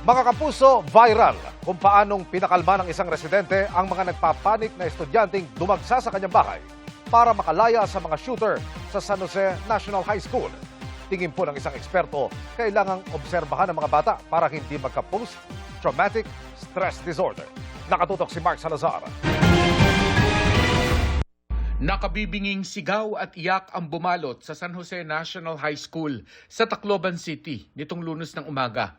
Mga kapuso, viral kung paanong pinakalma ng isang residente ang mga nagpapanik na estudyanteng dumagsa sa kanyang bahay para makalaya sa mga shooter sa San Jose National High School. Tingin po ng isang eksperto, kailangang obserbahan ng mga bata para hindi magka-post-traumatic stress disorder. Nakatutok si Mark Salazar. Nakabibinging sigaw at iyak ang bumalot sa San Jose National High School sa Tacloban City nitong Lunes ng umaga.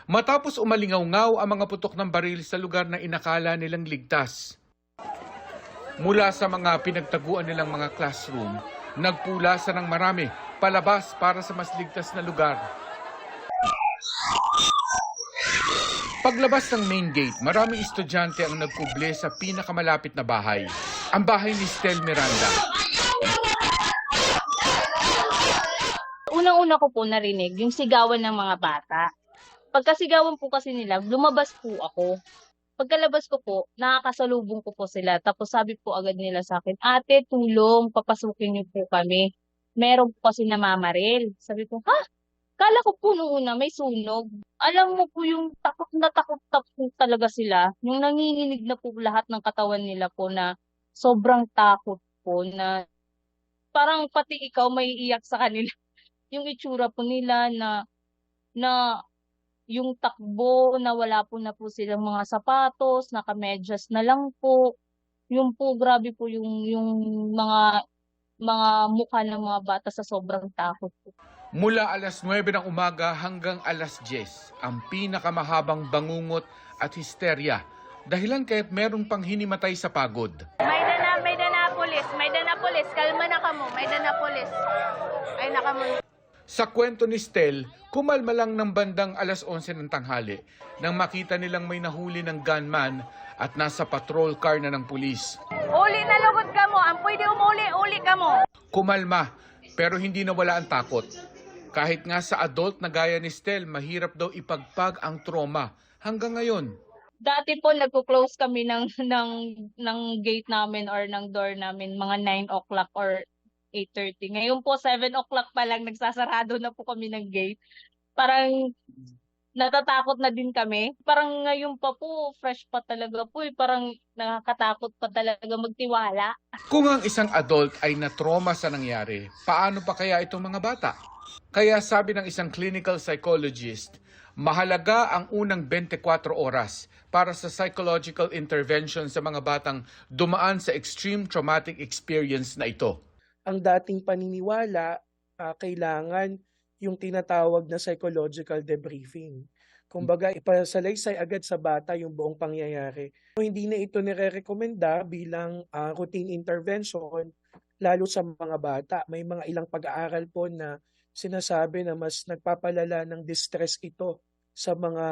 Matapos umalingaw-ngaw ang mga putok ng baril sa lugar na inakala nilang ligtas. Mula sa mga pinagtaguan nilang mga classroom, nagpulasa ng marami palabas para sa mas ligtas na lugar. Paglabas ng main gate, maraming estudyante ang nagkuble sa pinakamalapit na bahay, ang bahay ni Stel Miranda. Unang-una ko po narinig yung sigawan ng mga bata. Pagkasigawan po kasi nila, lumabas po ako. Pagkalabas ko po, nakakasalubong ko po sila. Tapos sabi po agad nila sa akin, "Ate, tulong, papasukin niyo po kami. Meron po kasi namamaril." Sabi ko, "Ha?" Kala ko po nung una may sunog. Alam mo po yung takot na takot talaga sila. Yung nanginginig na po lahat ng katawan nila po na sobrang takot po na parang pati ikaw may iyak sa kanila. Yung itsura po nila na yung takbo, na wala po na po silang mga sapatos, nakamedyas na lang po. Yung po, grabe po yung mga mukha ng mga bata sa sobrang takot po. Mula alas 9 ng umaga hanggang alas 10, ang pinakamahabang bangungot at histerya. Dahilan kaya't merong pang hinimatay sa pagod. May danapolis, kalma na kamo, may danapolis. Ay nakamo. Sa kwento ni Stel, kumalma lang ng bandang alas 11 ng tanghali nang makita nilang may nahuli ng gunman at nasa patrol car na ng pulis. Uli na lugod ka mo, ang pwede uli ka mo. Kumalma, pero hindi nawala ang takot. Kahit nga sa adult na gaya ni Stel, mahirap daw ipagpag ang trauma hanggang ngayon. Dati po nagko-close kami ng gate namin or ng door namin mga 9 o'clock or 8:30. Ngayon po 7 o'clock pa lang nagsasarado na po kami ng gate. Parang natatakot na din kami. Parang ngayon pa po fresh pa talaga po. Parang nakakatakot pa talaga magtiwala. Kung ang isang adult ay na-trauma sa nangyari, paano pa kaya itong mga bata? Kaya sabi ng isang clinical psychologist, mahalaga ang unang 24 oras para sa psychological intervention sa mga batang dumaan sa extreme traumatic experience na ito. Ang dating paniniwala, kailangan yung tinatawag na psychological debriefing. Kumbaga, ipasalaysay agad sa bata yung buong pangyayari. Hindi na ito nire-rekomenda bilang routine intervention, lalo sa mga bata. May mga ilang pag-aaral po na sinasabi na mas nagpapalala ng distress ito sa mga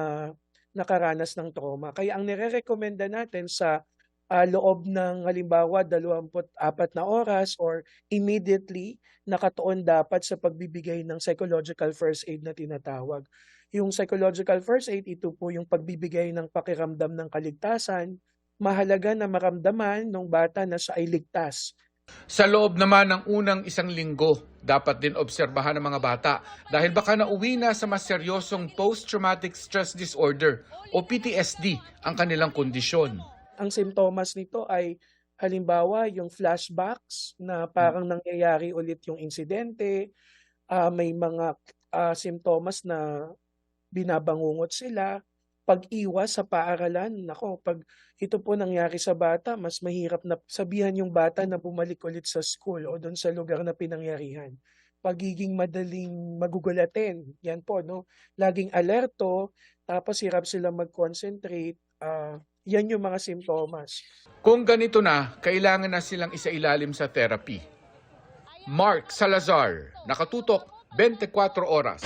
nakaranas ng trauma. Kaya ang nire-rekomenda natin sa loob ng halimbawa 24 na oras or immediately nakatuon dapat sa pagbibigay ng psychological first aid na tinatawag. Yung psychological first aid, ito po yung pagbibigay ng pakiramdam ng kaligtasan. Mahalaga na maramdaman ng bata na siya ay ligtas. Sa loob naman ng unang isang linggo, dapat din obserbahan ng mga bata dahil baka nauwi na sa mas seryosong post-traumatic stress disorder o PTSD ang kanilang kondisyon. Ang simptomas nito ay halimbawa yung flashbacks na parang nangyayari ulit yung insidente, may mga simptomas na binabangungot sila, pag-iwas sa paaralan. Nako, pag ito po nangyari sa bata, mas mahirap na sabihan yung bata na bumalik ulit sa school o doon sa lugar na pinangyarihan. Pagiging madaling magugulatin, yan po, no? Laging alerto, tapos hirap sila mag-concentrate, yan yung mga simptomas. Kung ganito na, kailangan na silang isailalim sa therapy. Mark Salazar, Nakatutok, 24 Oras.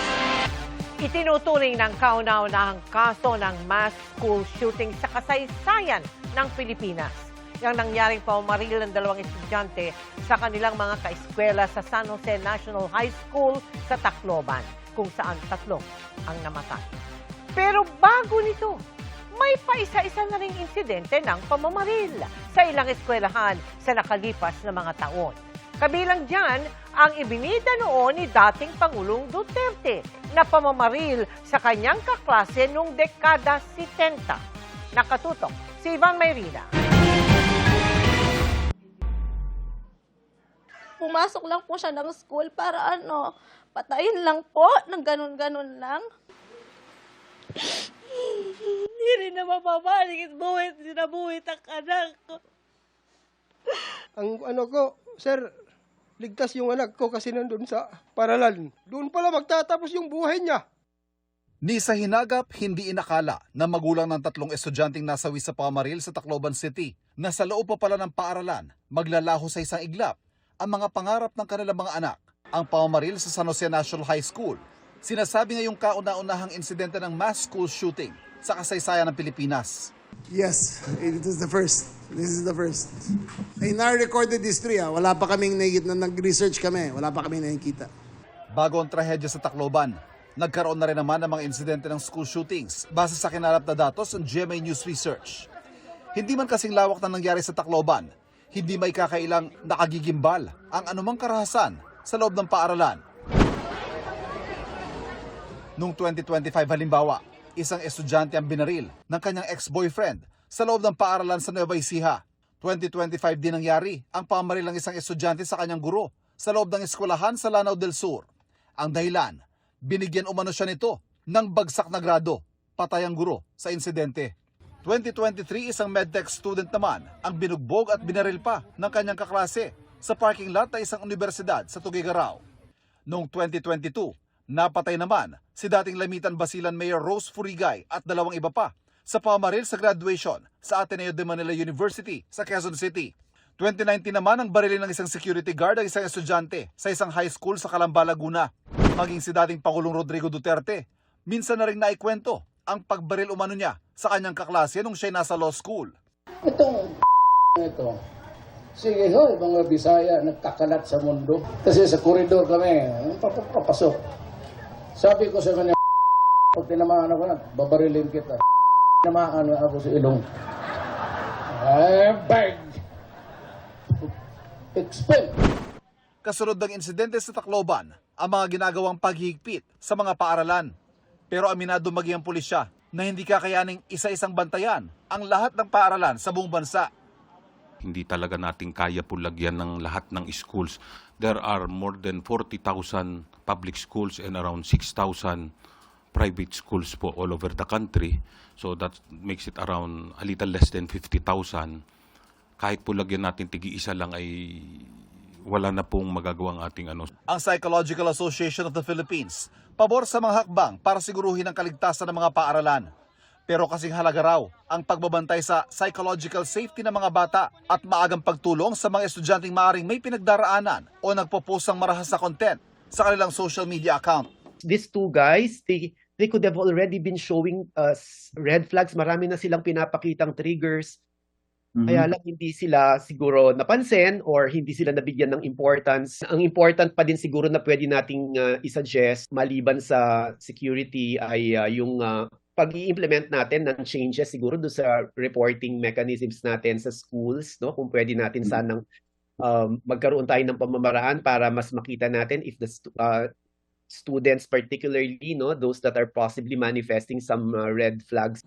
Itinuturing ng kauna-unahang kaso ng mass school shooting sa kasaysayan ng Pilipinas. Yang nangyaring paumaril ng 2 estudyante sa kanilang mga kaeskwela sa San Jose National High School sa Tacloban, kung saan 3 ang namatay. Pero bago nito, may paisa-isa na ring insidente ng pamamaril sa ilang eskwelahan sa nakalipas na mga taon. Kabilang dyan ang ibinida noon ni dating Pangulong Duterte na pamamaril sa kanyang kaklase noong dekada 70. Nakatutok si Ivan Mayrina. Pumasok lang po siya ng school para patayin lang po, ng ganun-ganun lang. Hindi rin na mapabalik, sinabuhit ang anak ko. Ang sir, ligtas yung anak ko kasi nandun sa paralan. Doon pala magtatapos yung buhay niya. Ni sa hinagap, hindi inakala na magulang ng 3 estudyanteng nasawi sa pamaril sa Tacloban City na sa loob pa pala ng paaralan, maglalaho sa isang iglap ang mga pangarap ng kanilang mga anak. Ang pamamaril sa San Jose National High School, sinasabi ngayong kauna-unahang insidente ng mass school shooting sa kasaysayan ng Pilipinas. Yes, it is the first. This is the first. In our recorded history, wala pa kaming nag-research kami, wala pa kaming nakikita. Bago ang trahedya sa Tacloban, nagkaroon na rin naman ng mga insidente ng school shootings base sa kinalap na datos ng GMA News Research. Hindi man kasing lawak na nangyari sa Tacloban, hindi may kakailang nakagigimbal ang anumang karahasan sa loob ng paaralan. Noong 2025 halimbawa, isang estudyante ang binaril ng kanyang ex-boyfriend sa loob ng paaralan sa Nueva Ecija. 2025 din nangyari ang pamaril ng isang estudyante sa kanyang guro sa loob ng eskwelahan sa Lanao del Sur. Ang dahilan, binigyan umano siya nito ng bagsak na grado, patay ang guro sa insidente. 2023, isang medtech student naman ang binugbog at binaril pa ng kanyang kaklase sa parking lot ng isang universidad sa Tuguegarao. Noong 2022, napatay naman si dating Lamitan Basilan Mayor Rose Furigay at 2 iba pa sa pamaril sa graduation sa Ateneo de Manila University sa Quezon City. 2019 naman ang barilin ng isang security guard ang isang estudyante sa isang high school sa Calamba, Laguna. Maging si dating Pangulong Rodrigo Duterte, minsan na rin naikwento ang pagbaril umano niya sa kanyang kaklase nung siya nasa law school. Ito, sige ho, mga Bisaya, nagkakalat sa mundo. Kasi sa koridor kami, papasok. Sabi ko sa kanya, pag tinamaan ako na, babarilin kita. Tinamaan ako sa ilong. Bag! Expect! Kasunod ng insidente sa Tacloban, ang mga ginagawang paghihigpit sa mga paaralan. Pero aminado maging ang pulisya na hindi kakayaning isa-isang bantayan ang lahat ng paaralan sa buong bansa. Hindi talaga natin kaya po lagyan ng lahat ng schools. There are more than 40,000 public schools and around 6,000 private schools po all over the country. So that makes it around a little less than 50,000. Kahit po lagyan natin tigi-isa lang ay wala na pong magagawang ating ano. Ang Psychological Association of the Philippines, pabor sa mga hakbang para siguruhin ang kaligtasan ng mga paaralan. Pero kasing halaga raw ang pagbabantay sa psychological safety ng mga bata at maagang pagtulong sa mga estudyanteng maaaring may pinagdaraanan o nagpo-post ng marahas na content sa kanilang social media account. These two guys, they could have already been showing us red flags. Marami na silang pinapakitang triggers. Kaya lang hindi sila siguro napansin or hindi sila nabigyan ng importance. Ang important pa din siguro na pwede nating isuggest maliban sa security ay yung pag-i-implement natin ng changes siguro do sa reporting mechanisms natin sa schools, no? Kung pwede natin sanang magkaroon tayo ng pamamaraan para mas makita natin if the students, particularly those that are possibly manifesting some red flags.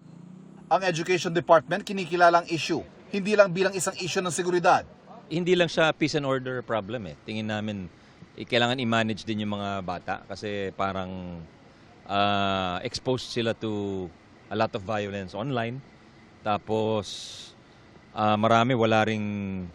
Ang Education Department kinikilalang issue, hindi lang bilang isang issue ng seguridad. Hindi lang siya peace and order problem eh. Tingin namin kailangan i-manage din yung mga bata kasi parang exposed sila to a lot of violence online. Tapos marami wala ring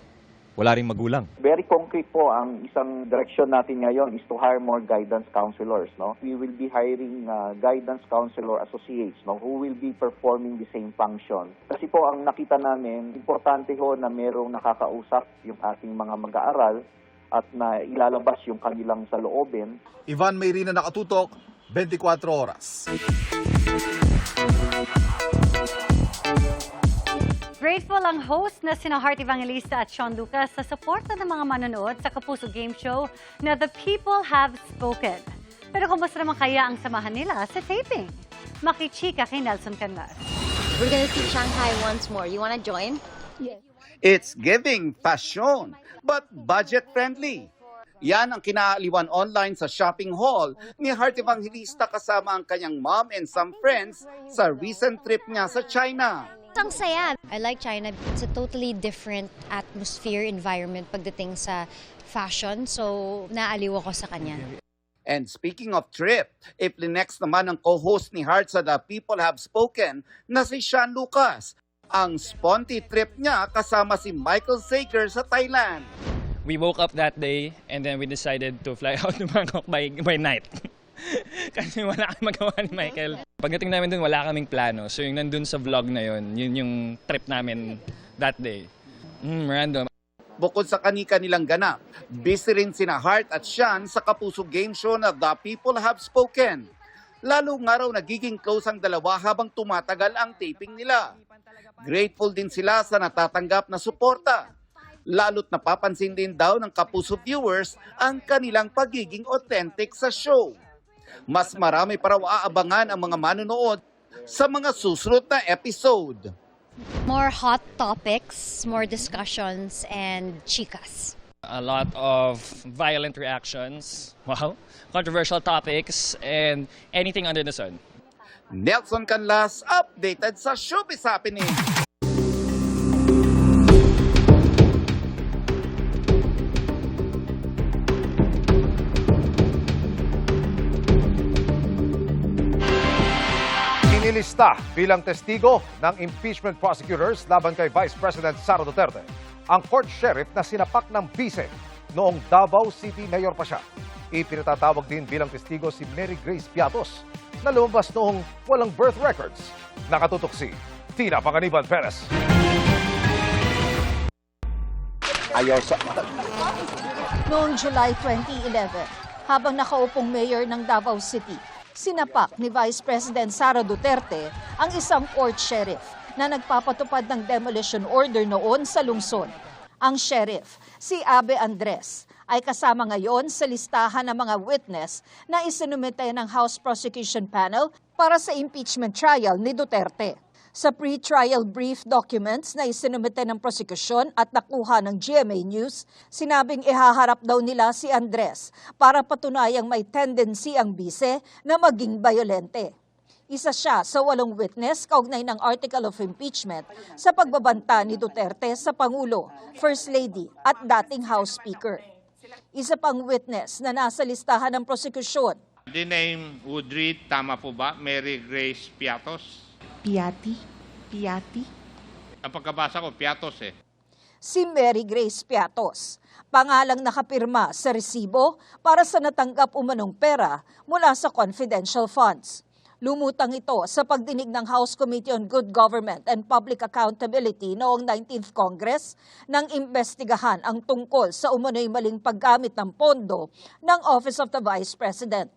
magulang. Very concrete po ang isang direksyon natin ngayon is to hire more guidance counselors, no? We will be hiring guidance counselor associates, no, who will be performing the same function. Kasi po ang nakita namin, importante ho na merong nakakausap yung ating mga mag-aaral at na ilalabas yung kanilang saloobin. Ivan Mayrina, Nakatutok, 24 Oras. Grateful ang host na sina Heart Evangelista at Sean Lucas sa suporta ng mga manonood sa Kapuso Game Show na The People Have Spoken. Pero kumusta naman kaya ang samahan nila sa taping? Makichika kay Nelson Canlas. We're gonna see Shanghai once more. You wanna join? Yes. It's giving passion, but budget-friendly. Yan ang kinaaliwan online sa shopping hall ni Heart Evangelista kasama ang kanyang mom and some friends sa recent trip niya sa China. Ang saya. I like China. It's a totally different atmosphere, environment pagdating sa fashion. So, naaliw ako sa kanya. And speaking of trip, iplinex naman ng co-host ni Heart sa The People Have Spoken na si Sean Lucas. Ang sponty trip niya kasama si Michael Sager sa Thailand. We woke up that day and then we decided to fly out to Bangkok by night. Kasi wala kang magawa ni Michael. Pagdating namin dun, wala kaming plano. So yung nandun sa vlog na yun yung trip namin that day. Random. Bukod sa kani-kanilang ganap, busy rin sina Heart at Sean sa Kapuso Game Show na The People Have Spoken. Lalo nga raw nagiging close ang dalawa habang tumatagal ang taping nila. Grateful din sila sa natatanggap na suporta. Lalo't napapansin din daw ng Kapuso viewers ang kanilang pagiging authentic sa show. Mas marami pa raw aabangan ang mga manonood sa mga susunod na episode. More hot topics, more discussions, and chicas. A lot of violent reactions, wow, controversial topics, and anything under the sun. Nelson Canlas, updated sa Showbiz Happening. Inilista bilang testigo ng impeachment prosecutors laban kay Vice President Sara Duterte ang court sheriff na sinapak ng bise noong Davao City Mayor pa siya. Ipinatatawag din bilang testigo si Mary Grace Piatos na lumabas noong walang birth records. Nakatutok si Tina Panganiban Perez. Ayaw sa... Noong July 2011, habang nakaupong mayor ng Davao City, sinapak ni Vice President Sara Duterte ang isang court sheriff na nagpapatupad ng demolition order noon sa lungsod. Ang sheriff, si Abe Andres, ay kasama ngayon sa listahan ng mga witness na isinumite ng House Prosecution Panel para sa impeachment trial ni Duterte. Sa pre-trial brief documents na isinumite ng prosekusyon at nakuha ng GMA News, sinabing ihaharap daw nila si Andres para patunayang may tendency ang bise na maging bayolente. Isa siya sa 8 witness kaugnay ng Article of Impeachment sa pagbabanta ni Duterte sa Pangulo, First Lady at dating House Speaker. Isa pang witness na nasa listahan ng prosekusyon. The name would read, tama po ba, Mary Grace Piatos? Piati? Ang pagkabasa ko, Piatos eh. Si Mary Grace Piatos, pangalang nakapirma sa resibo para sa natanggap umanong pera mula sa confidential funds. Lumutang ito sa pagdinig ng House Committee on Good Government and Public Accountability noong 19th Congress nang imbestigahan ang tungkol sa umano'y maling paggamit ng pondo ng Office of the Vice President.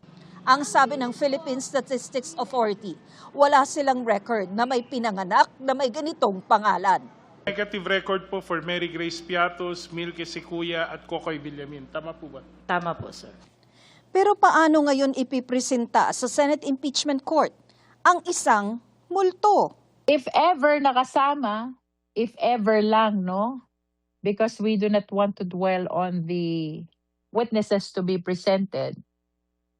Ang sabi ng Philippine Statistics Authority, wala silang record na may pinanganak na may ganitong pangalan. Negative record po for Mary Grace Piatos, Milky Sikuya at Kokoy Villamin. Tama po ba? Tama po, sir. Pero paano ngayon ipipresenta sa Senate Impeachment Court ang isang multo? If ever nakasama, if ever lang, no? Because we do not want to dwell on the witnesses to be presented.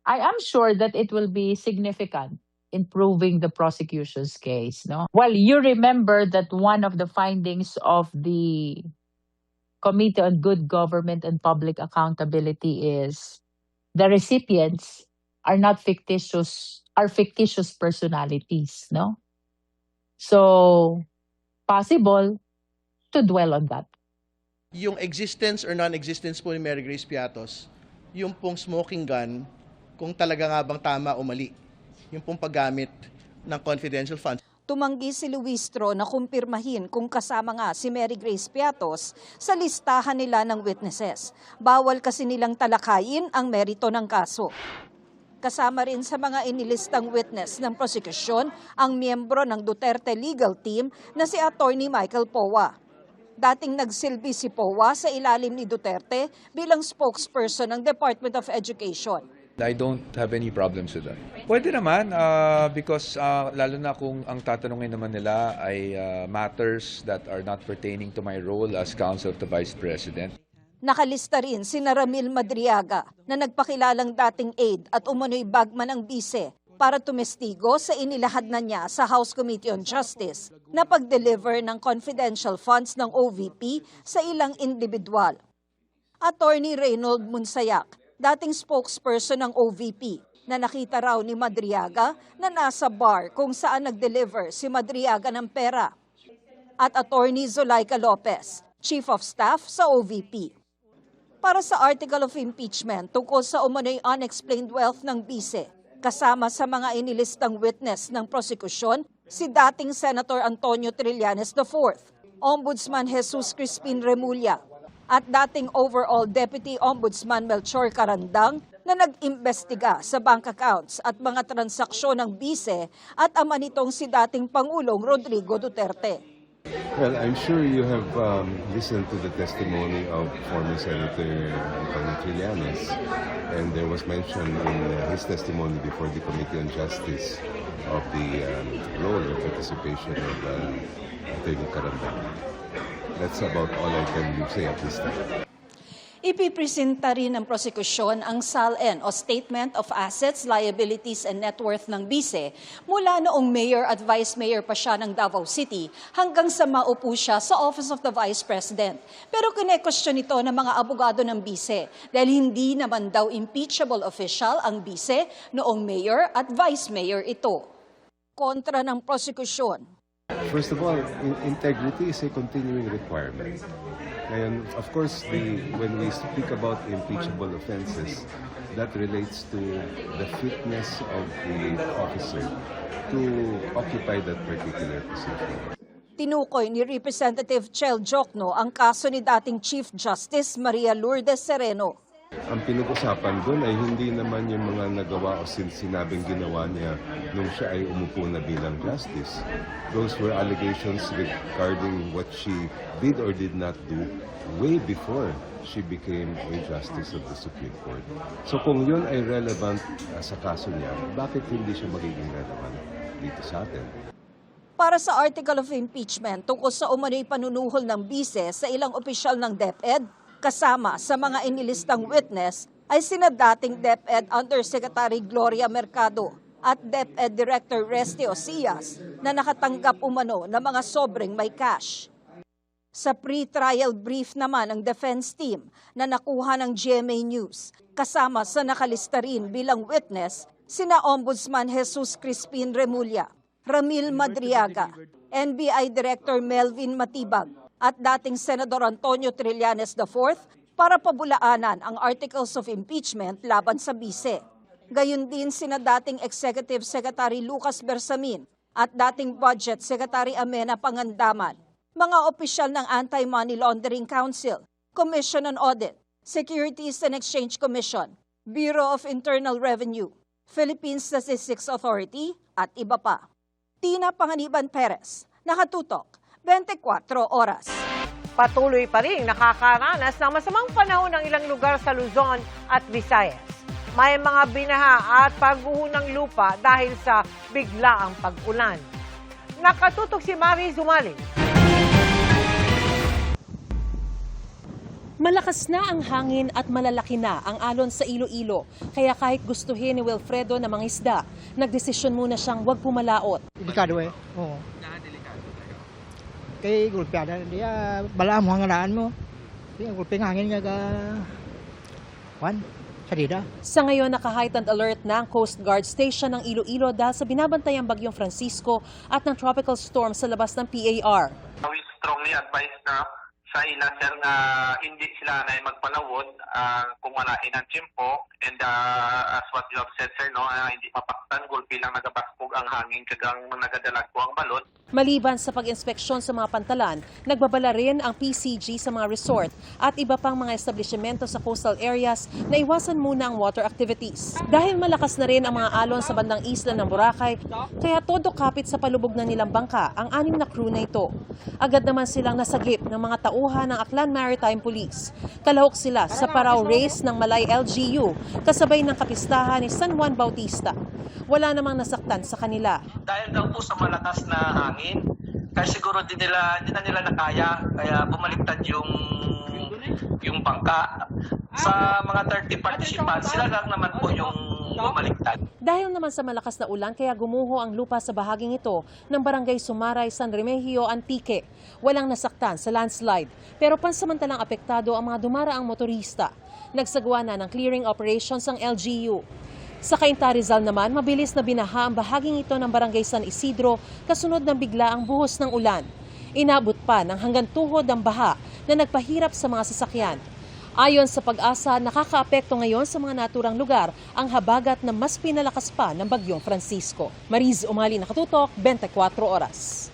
I am sure that it will be significant in proving the prosecution's case, no? Well, you remember that one of the findings of the Committee on Good Government and Public Accountability is the recipients are not fictitious, are fictitious personalities, no? So, possible to dwell on that. Yung existence or non-existence po ni Mary Grace Piatos, yung pong smoking gun, kung talaga nga bang tama o mali, yung pong paggamit ng confidential funds. Tumanggi si Luistro na kumpirmahin kung kasama nga si Mary Grace Piatos sa listahan nila ng witnesses. Bawal kasi nilang talakayin ang merito ng kaso. Kasama rin sa mga inilistang witness ng prosekusyon ang miyembro ng Duterte legal team na si Attorney Michael Powa. Dating nagsilbi si Powa sa ilalim ni Duterte bilang spokesperson ng Department of Education. I don't have any problems with that. Pwede naman because lalo na kung ang tatanungin naman nila ay matters that are not pertaining to my role as counsel of the Vice President. Nakalista rin si Ramil Madriaga na nagpakilalang dating aide at umano'y bagman ng bise para tumestigo sa inilahad na niya sa House Committee on Justice na pag-deliver ng confidential funds ng OVP sa ilang individual. Attorney Reynold Munsayak, dating spokesperson ng OVP, na nakita raw ni Madriaga na nasa bar kung saan nag-deliver si Madriaga ng pera. At Attorney Zulaika Lopez, Chief of Staff sa OVP. Para sa article of impeachment tungkol sa umano'y unexplained wealth ng bise, kasama sa mga inilistang witness ng prosekusyon, si dating Senator Antonio Trillanes IV, Ombudsman Jesus Crispin Remulla, at dating overall Deputy Ombudsman Melchor Carandang na nag-imbestiga sa bank accounts at mga transaksyon ng bise at ama nitong si dating Pangulong Rodrigo Duterte. Well, I'm sure you have listened to the testimony of former Senator Antonio Trillanes, and there was mention in his testimony before the Committee on Justice of the role and participation of Attorney Carandang. That's about all I can say at this time. Ipipresenta rin ng prosekusyon ang SALN o Statement of Assets, Liabilities and Net Worth ng bise mula noong mayor at vice mayor pa siya ng Davao City hanggang sa maupo siya sa Office of the Vice President. Pero kine-question ito ng mga abogado ng bise dahil hindi naman daw impeachable official ang bise noong mayor at vice mayor ito. Kontra ng prosekusyon. First of all, integrity is a continuing requirement. And of course, when we speak about impeachable offenses, that relates to the fitness of the officer to occupy that particular position. Tinukoy ni Representative Chel Jokno ang kaso ni dating Chief Justice Maria Lourdes Sereno. Ang pinag-usapan doon ay hindi naman yung mga nagawa o sinabing ginawa niya nung siya ay umupo na bilang justice. Those were allegations regarding what she did or did not do way before she became a justice of the Supreme Court. So kung yun ay relevant sa kaso niya, bakit hindi siya magiging relevant dito sa atin? Para sa article of impeachment tungkol sa umano'y panunuhol ng bise sa ilang opisyal ng DepEd, kasama sa mga inilistang witness ay sina dating DepEd Undersecretary Gloria Mercado at DepEd Director Resty Osias na nakatanggap umano ng mga sobreng may cash. Sa pre-trial brief naman ng defense team na nakuha ng GMA News, kasama sa nakalista rin bilang witness sina Ombudsman Jesus Crispin Remulla, Ramil Madriaga, NBI Director Melvin Matibag, at dating Senador Antonio Trillanes IV para pabulaanan ang articles of impeachment laban sa bise. Gayon din sina dating Executive Secretary Lucas Bersamin at dating Budget Secretary Amena Pangandaman, mga opisyal ng Anti-Money Laundering Council, Commission on Audit, Securities and Exchange Commission, Bureau of Internal Revenue, Philippine Statistics Authority at iba pa. Tina Panganiban Perez, Nakatutok, 24 oras. Patuloy pa rin nakakaranas ng masamang panahon ng ilang lugar sa Luzon at Visayas. May mga binaha at pagguho ng lupa dahil sa biglaang pag-ulan. Nakatutok si Mari Zumali. Malakas na ang hangin at malalaki na ang alon sa Iloilo. Kaya kahit gustuhin ni Wilfredo na mangisda, nagdesisyon muna siyang huwag pumalaot. Delikado eh. Oo. Kay gulpiada, dia bala mo hangaraan mo. Dia gulping hangin nga sadida. Sa ngayon, naka-heightened alert na ang Coast Guard Station ng Iloilo dahil sa binabantayang bagyong Francisco at ng tropical storm sa labas ng PAR. We strongly advise na sa ila sir nga hindi sila na magpanawod kung walain ang tiyempo and as what you have said sir no hindi mapaktan gulpi lang nagabaskog ang hangin kagang nagadalag po ang balot. Maliban sa pag-inspeksyon sa mga pantalan, nagbabala rin ang PCG sa mga resort at iba pang mga establishmento sa coastal areas na iwasan muna ang water activities. Dahil malakas na rin ang mga alon sa bandang isla ng Boracay, kaya todo kapit sa palubog ng nilang bangka ang 6 na crew na ito. Agad naman silang nasagip ng mga tauhan ng Aklan Maritime Police. Kalahok sila sa Parao Race ng Malay LGU, kasabay ng kapistahan ni San Juan Bautista. Wala namang nasaktan sa kanila. Dahil daw po sa malakas na hangin, kaya siguro hindi na nila nakaya, kaya bumaliktad yung yung bangka. Sa mga 30 participants, sila lang naman po yung bumaliktad. Dahil naman sa malakas na ulan, kaya gumuho ang lupa sa bahaging ito ng Barangay Sumaray, San Remigio, Antique. Walang nasaktan sa landslide, pero pansamantalang apektado ang mga dumaraang motorista. Nagsagawa na ng clearing operations ang LGU. Sa Cainta, Rizal naman, mabilis na binaha ang bahaging ito ng Barangay San Isidro kasunod ng bigla ang buhos ng ulan. Inabot pa ng hanggang tuhod ang baha na nagpahirap sa mga sasakyan. Ayon sa Pag-asa, nakakaapekto ngayon sa mga naturang lugar ang habagat na mas pinalakas pa ng Bagyong Francisco. Mariz Umali, Nakatutok, 24 Oras.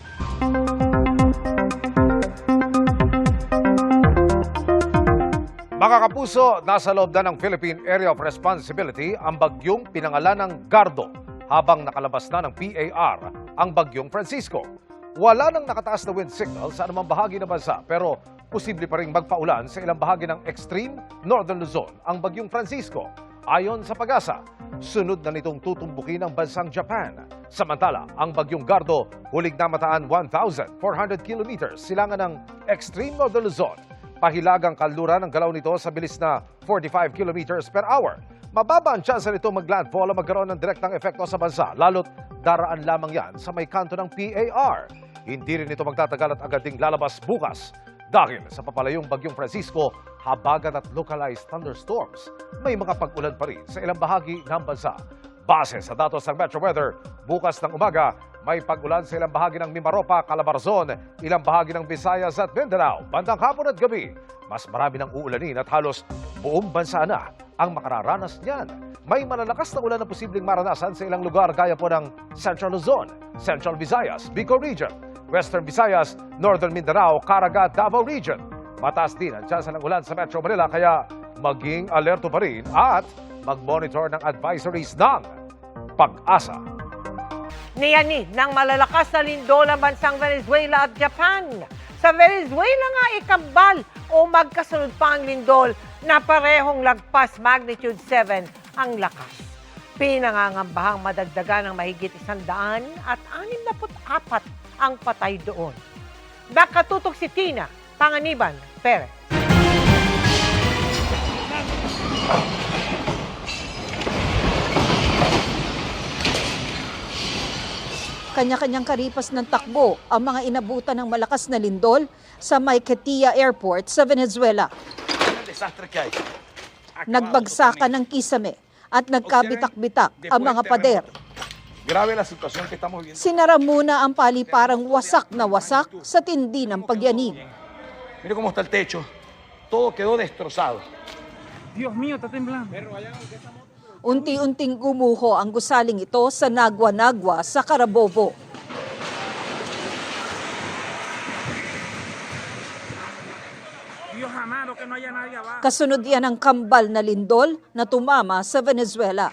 Mga kapuso, nasa loob na ng Philippine Area of Responsibility ang bagyong pinangalanang Gardo habang nakalabas na ng PAR ang Bagyong Francisco. Wala nang nakataas na wind signal sa anumang bahagi ng bansa pero posible pa rin magpaulan sa ilang bahagi ng extreme northern Luzon ang Bagyong Francisco. Ayon sa Pag-asa, sunod na nitong tutumbukin ang bansang Japan. Samantala, ang Bagyong Gardo hulig na mataan 1,400 kilometers silangan ng extreme northern Luzon. Pahilagang kanluran ang galaw nito sa bilis na 45 kilometers per hour. Mababa ang tsansa nito mag-landfall o magkaroon ng direktang epekto sa bansa, lalo't daraan lamang yan sa may kanto ng PAR. Hindi rin ito magtatagal at agad ding lalabas bukas. Dahil sa papalayong Bagyong Francisco, habagat at localized thunderstorms, may mga pag-ulan pa rin sa ilang bahagi ng bansa. Base sa datos ng Metro Weather, bukas ng umaga, may pag-ulan sa ilang bahagi ng Mimaropa, Calabarzon, ilang bahagi ng Visayas at Mindanao. Bandang hapon at gabi, mas marami ng uulanin at halos buong bansa na ang makararanas niyan. May malalakas na ulan na posibleng maranasan sa ilang lugar gaya po ng Central Luzon, Central Visayas, Bicol Region, Western Visayas, Northern Mindanao, Caraga, Davao Region. Mataas din ang tsansa ng ulan sa Metro Manila kaya maging alerto pa rin at mag-monitor ng advisories ng Pag-asa. Niyanig ng malalakas na lindol ang bansang Venezuela at Japan. Sa Venezuela nga ikambal o magkasunod pa ang lindol na parehong lagpas magnitude 7 ang lakas. Pinangangambahang madagdagan ng mahigit 100 at 64 ang patay doon. Nakatutok si Tina Panganiban Perez. Kanya-kanyang karipas ng takbo ang mga inabutan ng malakas na lindol sa Maiquetía Airport sa Venezuela. Nagbagsakan ng kisame at nagkabitak-bitak ang mga pader. Sinara muna ang paliparang wasak na wasak sa tindi ng pagyanig. Mira cómo está el techo. Todo quedó destrozado. Dios mío, está temblando. Unti-unting gumuho ang gusaling ito sa Nagua-Nagua sa Carabobo. Kasunod yan ang kambal na lindol na tumama sa Venezuela.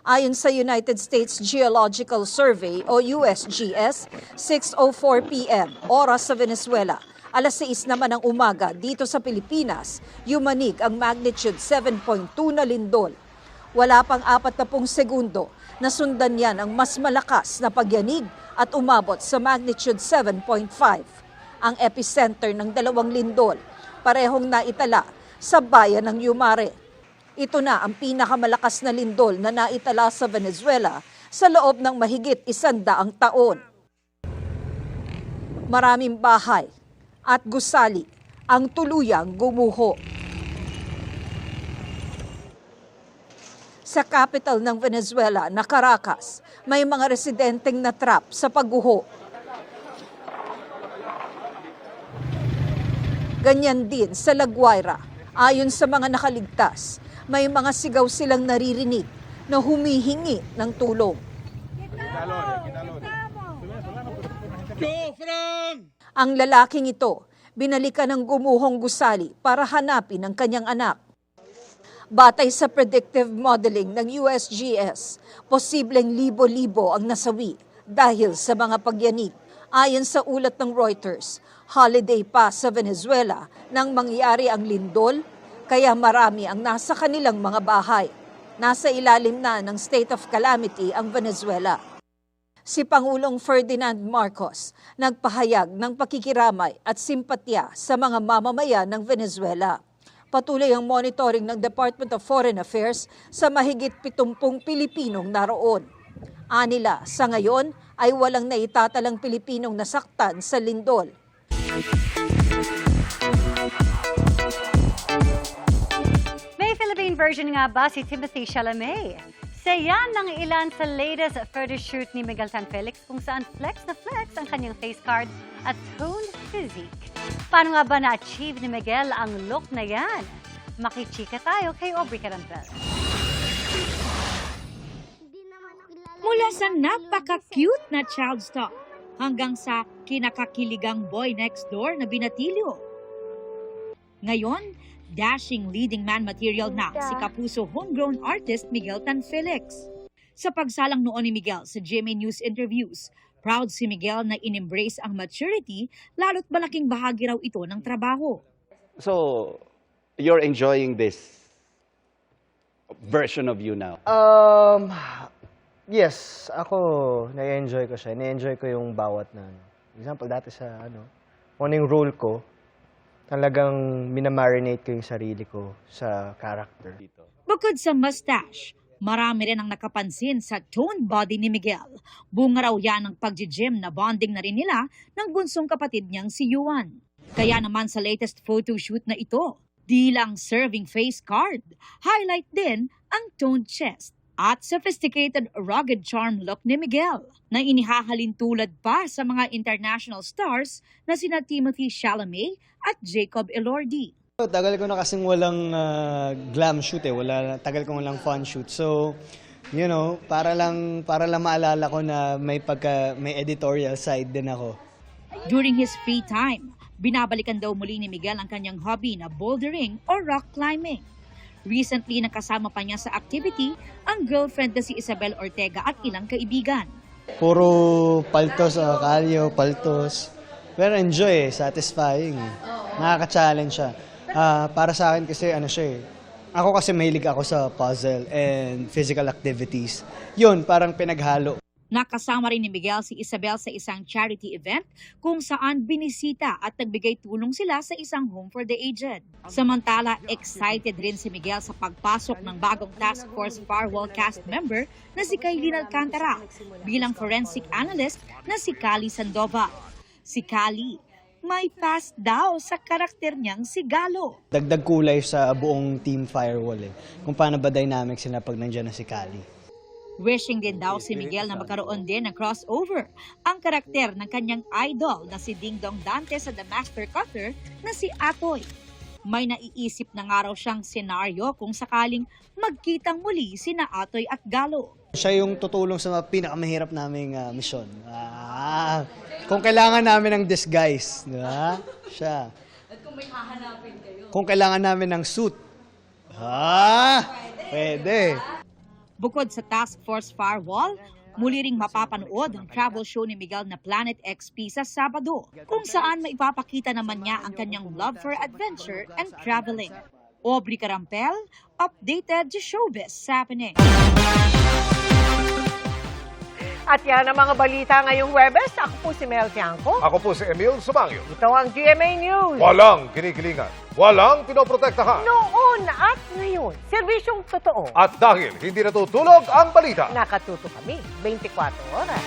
Ayon sa United States Geological Survey o USGS, 6:04 p.m. oras sa Venezuela. Alas 6 naman ng umaga dito sa Pilipinas, yumanig ang magnitude 7.2 na lindol. Wala pang 40 segundo, nasundan yan ang mas malakas na pagyanig at umabot sa magnitude 7.5. Ang epicenter ng dalawang lindol, parehong naitala sa bayan ng Yumare. Ito na ang pinakamalakas na lindol na naitala sa Venezuela sa loob ng mahigit 100 taon. Maraming bahay at gusali ang tuluyang gumuho. Sa capital ng Venezuela na Caracas, may mga residenteng natrap sa pagguho. Ganyan din sa La Guaira. Ayon sa mga nakaligtas, may mga sigaw silang naririnig na humihingi ng tulong. Ang lalaking ito, binalikan ng gumuhong gusali para hanapin ang kanyang anak. Batay sa predictive modeling ng USGS, posibleng libo-libo ang nasawi dahil sa mga pagyanig. Ayon sa ulat ng Reuters, holiday pa sa Venezuela nang mangyari ang lindol, kaya marami ang nasa kanilang mga bahay. Nasa ilalim na ng state of calamity ang Venezuela. Si Pangulong Ferdinand Marcos nagpahayag ng pakikiramay at simpatya sa mga mamamayan ng Venezuela. Patuloy ang monitoring ng Department of Foreign Affairs sa mahigit 70 Pilipinong naroon. Anila, sa ngayon ay walang naitatalang Pilipinong nasaktan sa lindol. May Philippine version nga ba si Timothy Chalamet? Saya ng ilan sa latest photoshoot ni Miguel Tan Felix kung saan flex na flex ang kanyang face card at toned physique. Paano nga ba na-achieve ni Miguel ang look na yan? Makichika tayo kay Aubrey Carampel. Mula sa napaka-cute na child star hanggang sa kinakakiligang boy next door na binatilyo. Ngayon, dashing leading man material na si kapuso homegrown artist Miguel Tan Felix. Sa pagsalang noon ni Miguel sa GMA News interviews, proud si Miguel na in-embrace ang maturity lalo't malaking bahagi raw ito ng trabaho. So, you're enjoying this version of you now? Yes, ako na-enjoy ko siya. Na-enjoy ko yung bawat na. Example, dati sa kung ano yung role ko, talagang minamarinate ko yung sarili ko sa character. Bukod sa mustache, marami rin ang nakapansin sa toned body ni Miguel. Bunga raw yan ng pag-gym na bonding na rin nila ng bunsong kapatid niyang si Yuan. Kaya naman sa latest photoshoot na ito, di lang serving face card, highlight din ang toned chest at sophisticated rugged charm look ni Miguel na inihahalin tulad pa sa mga international stars na sina Timothy Chalamet at Jacob Elordi. Tagal ko na kasing walang glam shoot tagal ko walang fun shoot. So, you know, para lang maalala ko na may editorial side din ako. During his free time, binabalikan daw muli ni Miguel ang kanyang hobby na bouldering o rock climbing. Recently, nakasama pa niya sa activity ang girlfriend na si Isabel Ortega at ilang kaibigan. Puro paltos, kalyo, paltos. Pero enjoy satisfying. Nakaka-challenge siya. Para sa akin kasi ako kasi mahilig ako sa puzzle and physical activities. Yun, parang pinaghalo. Nakasama rin ni Miguel si Isabel sa isang charity event kung saan binisita at nagbigay tulong sila sa isang home for the aged. Samantala, excited rin si Miguel sa pagpasok ng bagong Task Force Firewall cast member na si Kailin Alcantara bilang forensic analyst na si Kali Sandoval. Si Kali, may past daw sa karakter niyang si Galo. Dagdag kulay sa buong team Firewall kung paano ba dynamics sila pag nandiyan na si Kali. Wishing din daw si Miguel na magkaroon din ng crossover ang karakter ng kanyang idol na si Ding Dong Dante sa The Master Cutter na si Atoy. May naiisip na nga raw siyang senaryo kung sakaling magkitang muli sina Atoy at Galo. Siya yung tutulong sa mga pinakamahirap naming misyon. Kung kailangan namin ng disguise, siya. At kung may hahanapin kayo? Kung kailangan namin ng suit, pwede. Bukod sa Task Force Firewall, muli ring mapapanood ang travel show ni Miguel na Planet XP sa Sabado, kung saan maipapakita naman niya ang kanyang love for adventure and traveling. Aubrey Carampel, updated to Showbiz Happening. At yan ang mga balita ngayong Huwebes. Ako po si Mel Tiangco. Ako po si Emil Sumangyo. Ito ang GMA News. Walang kinikilingan, walang pinoprotektahan. Noon at ngayon, serbisyong totoo. At dahil hindi natutulog ang balita, Nakatuto kami 24 oras.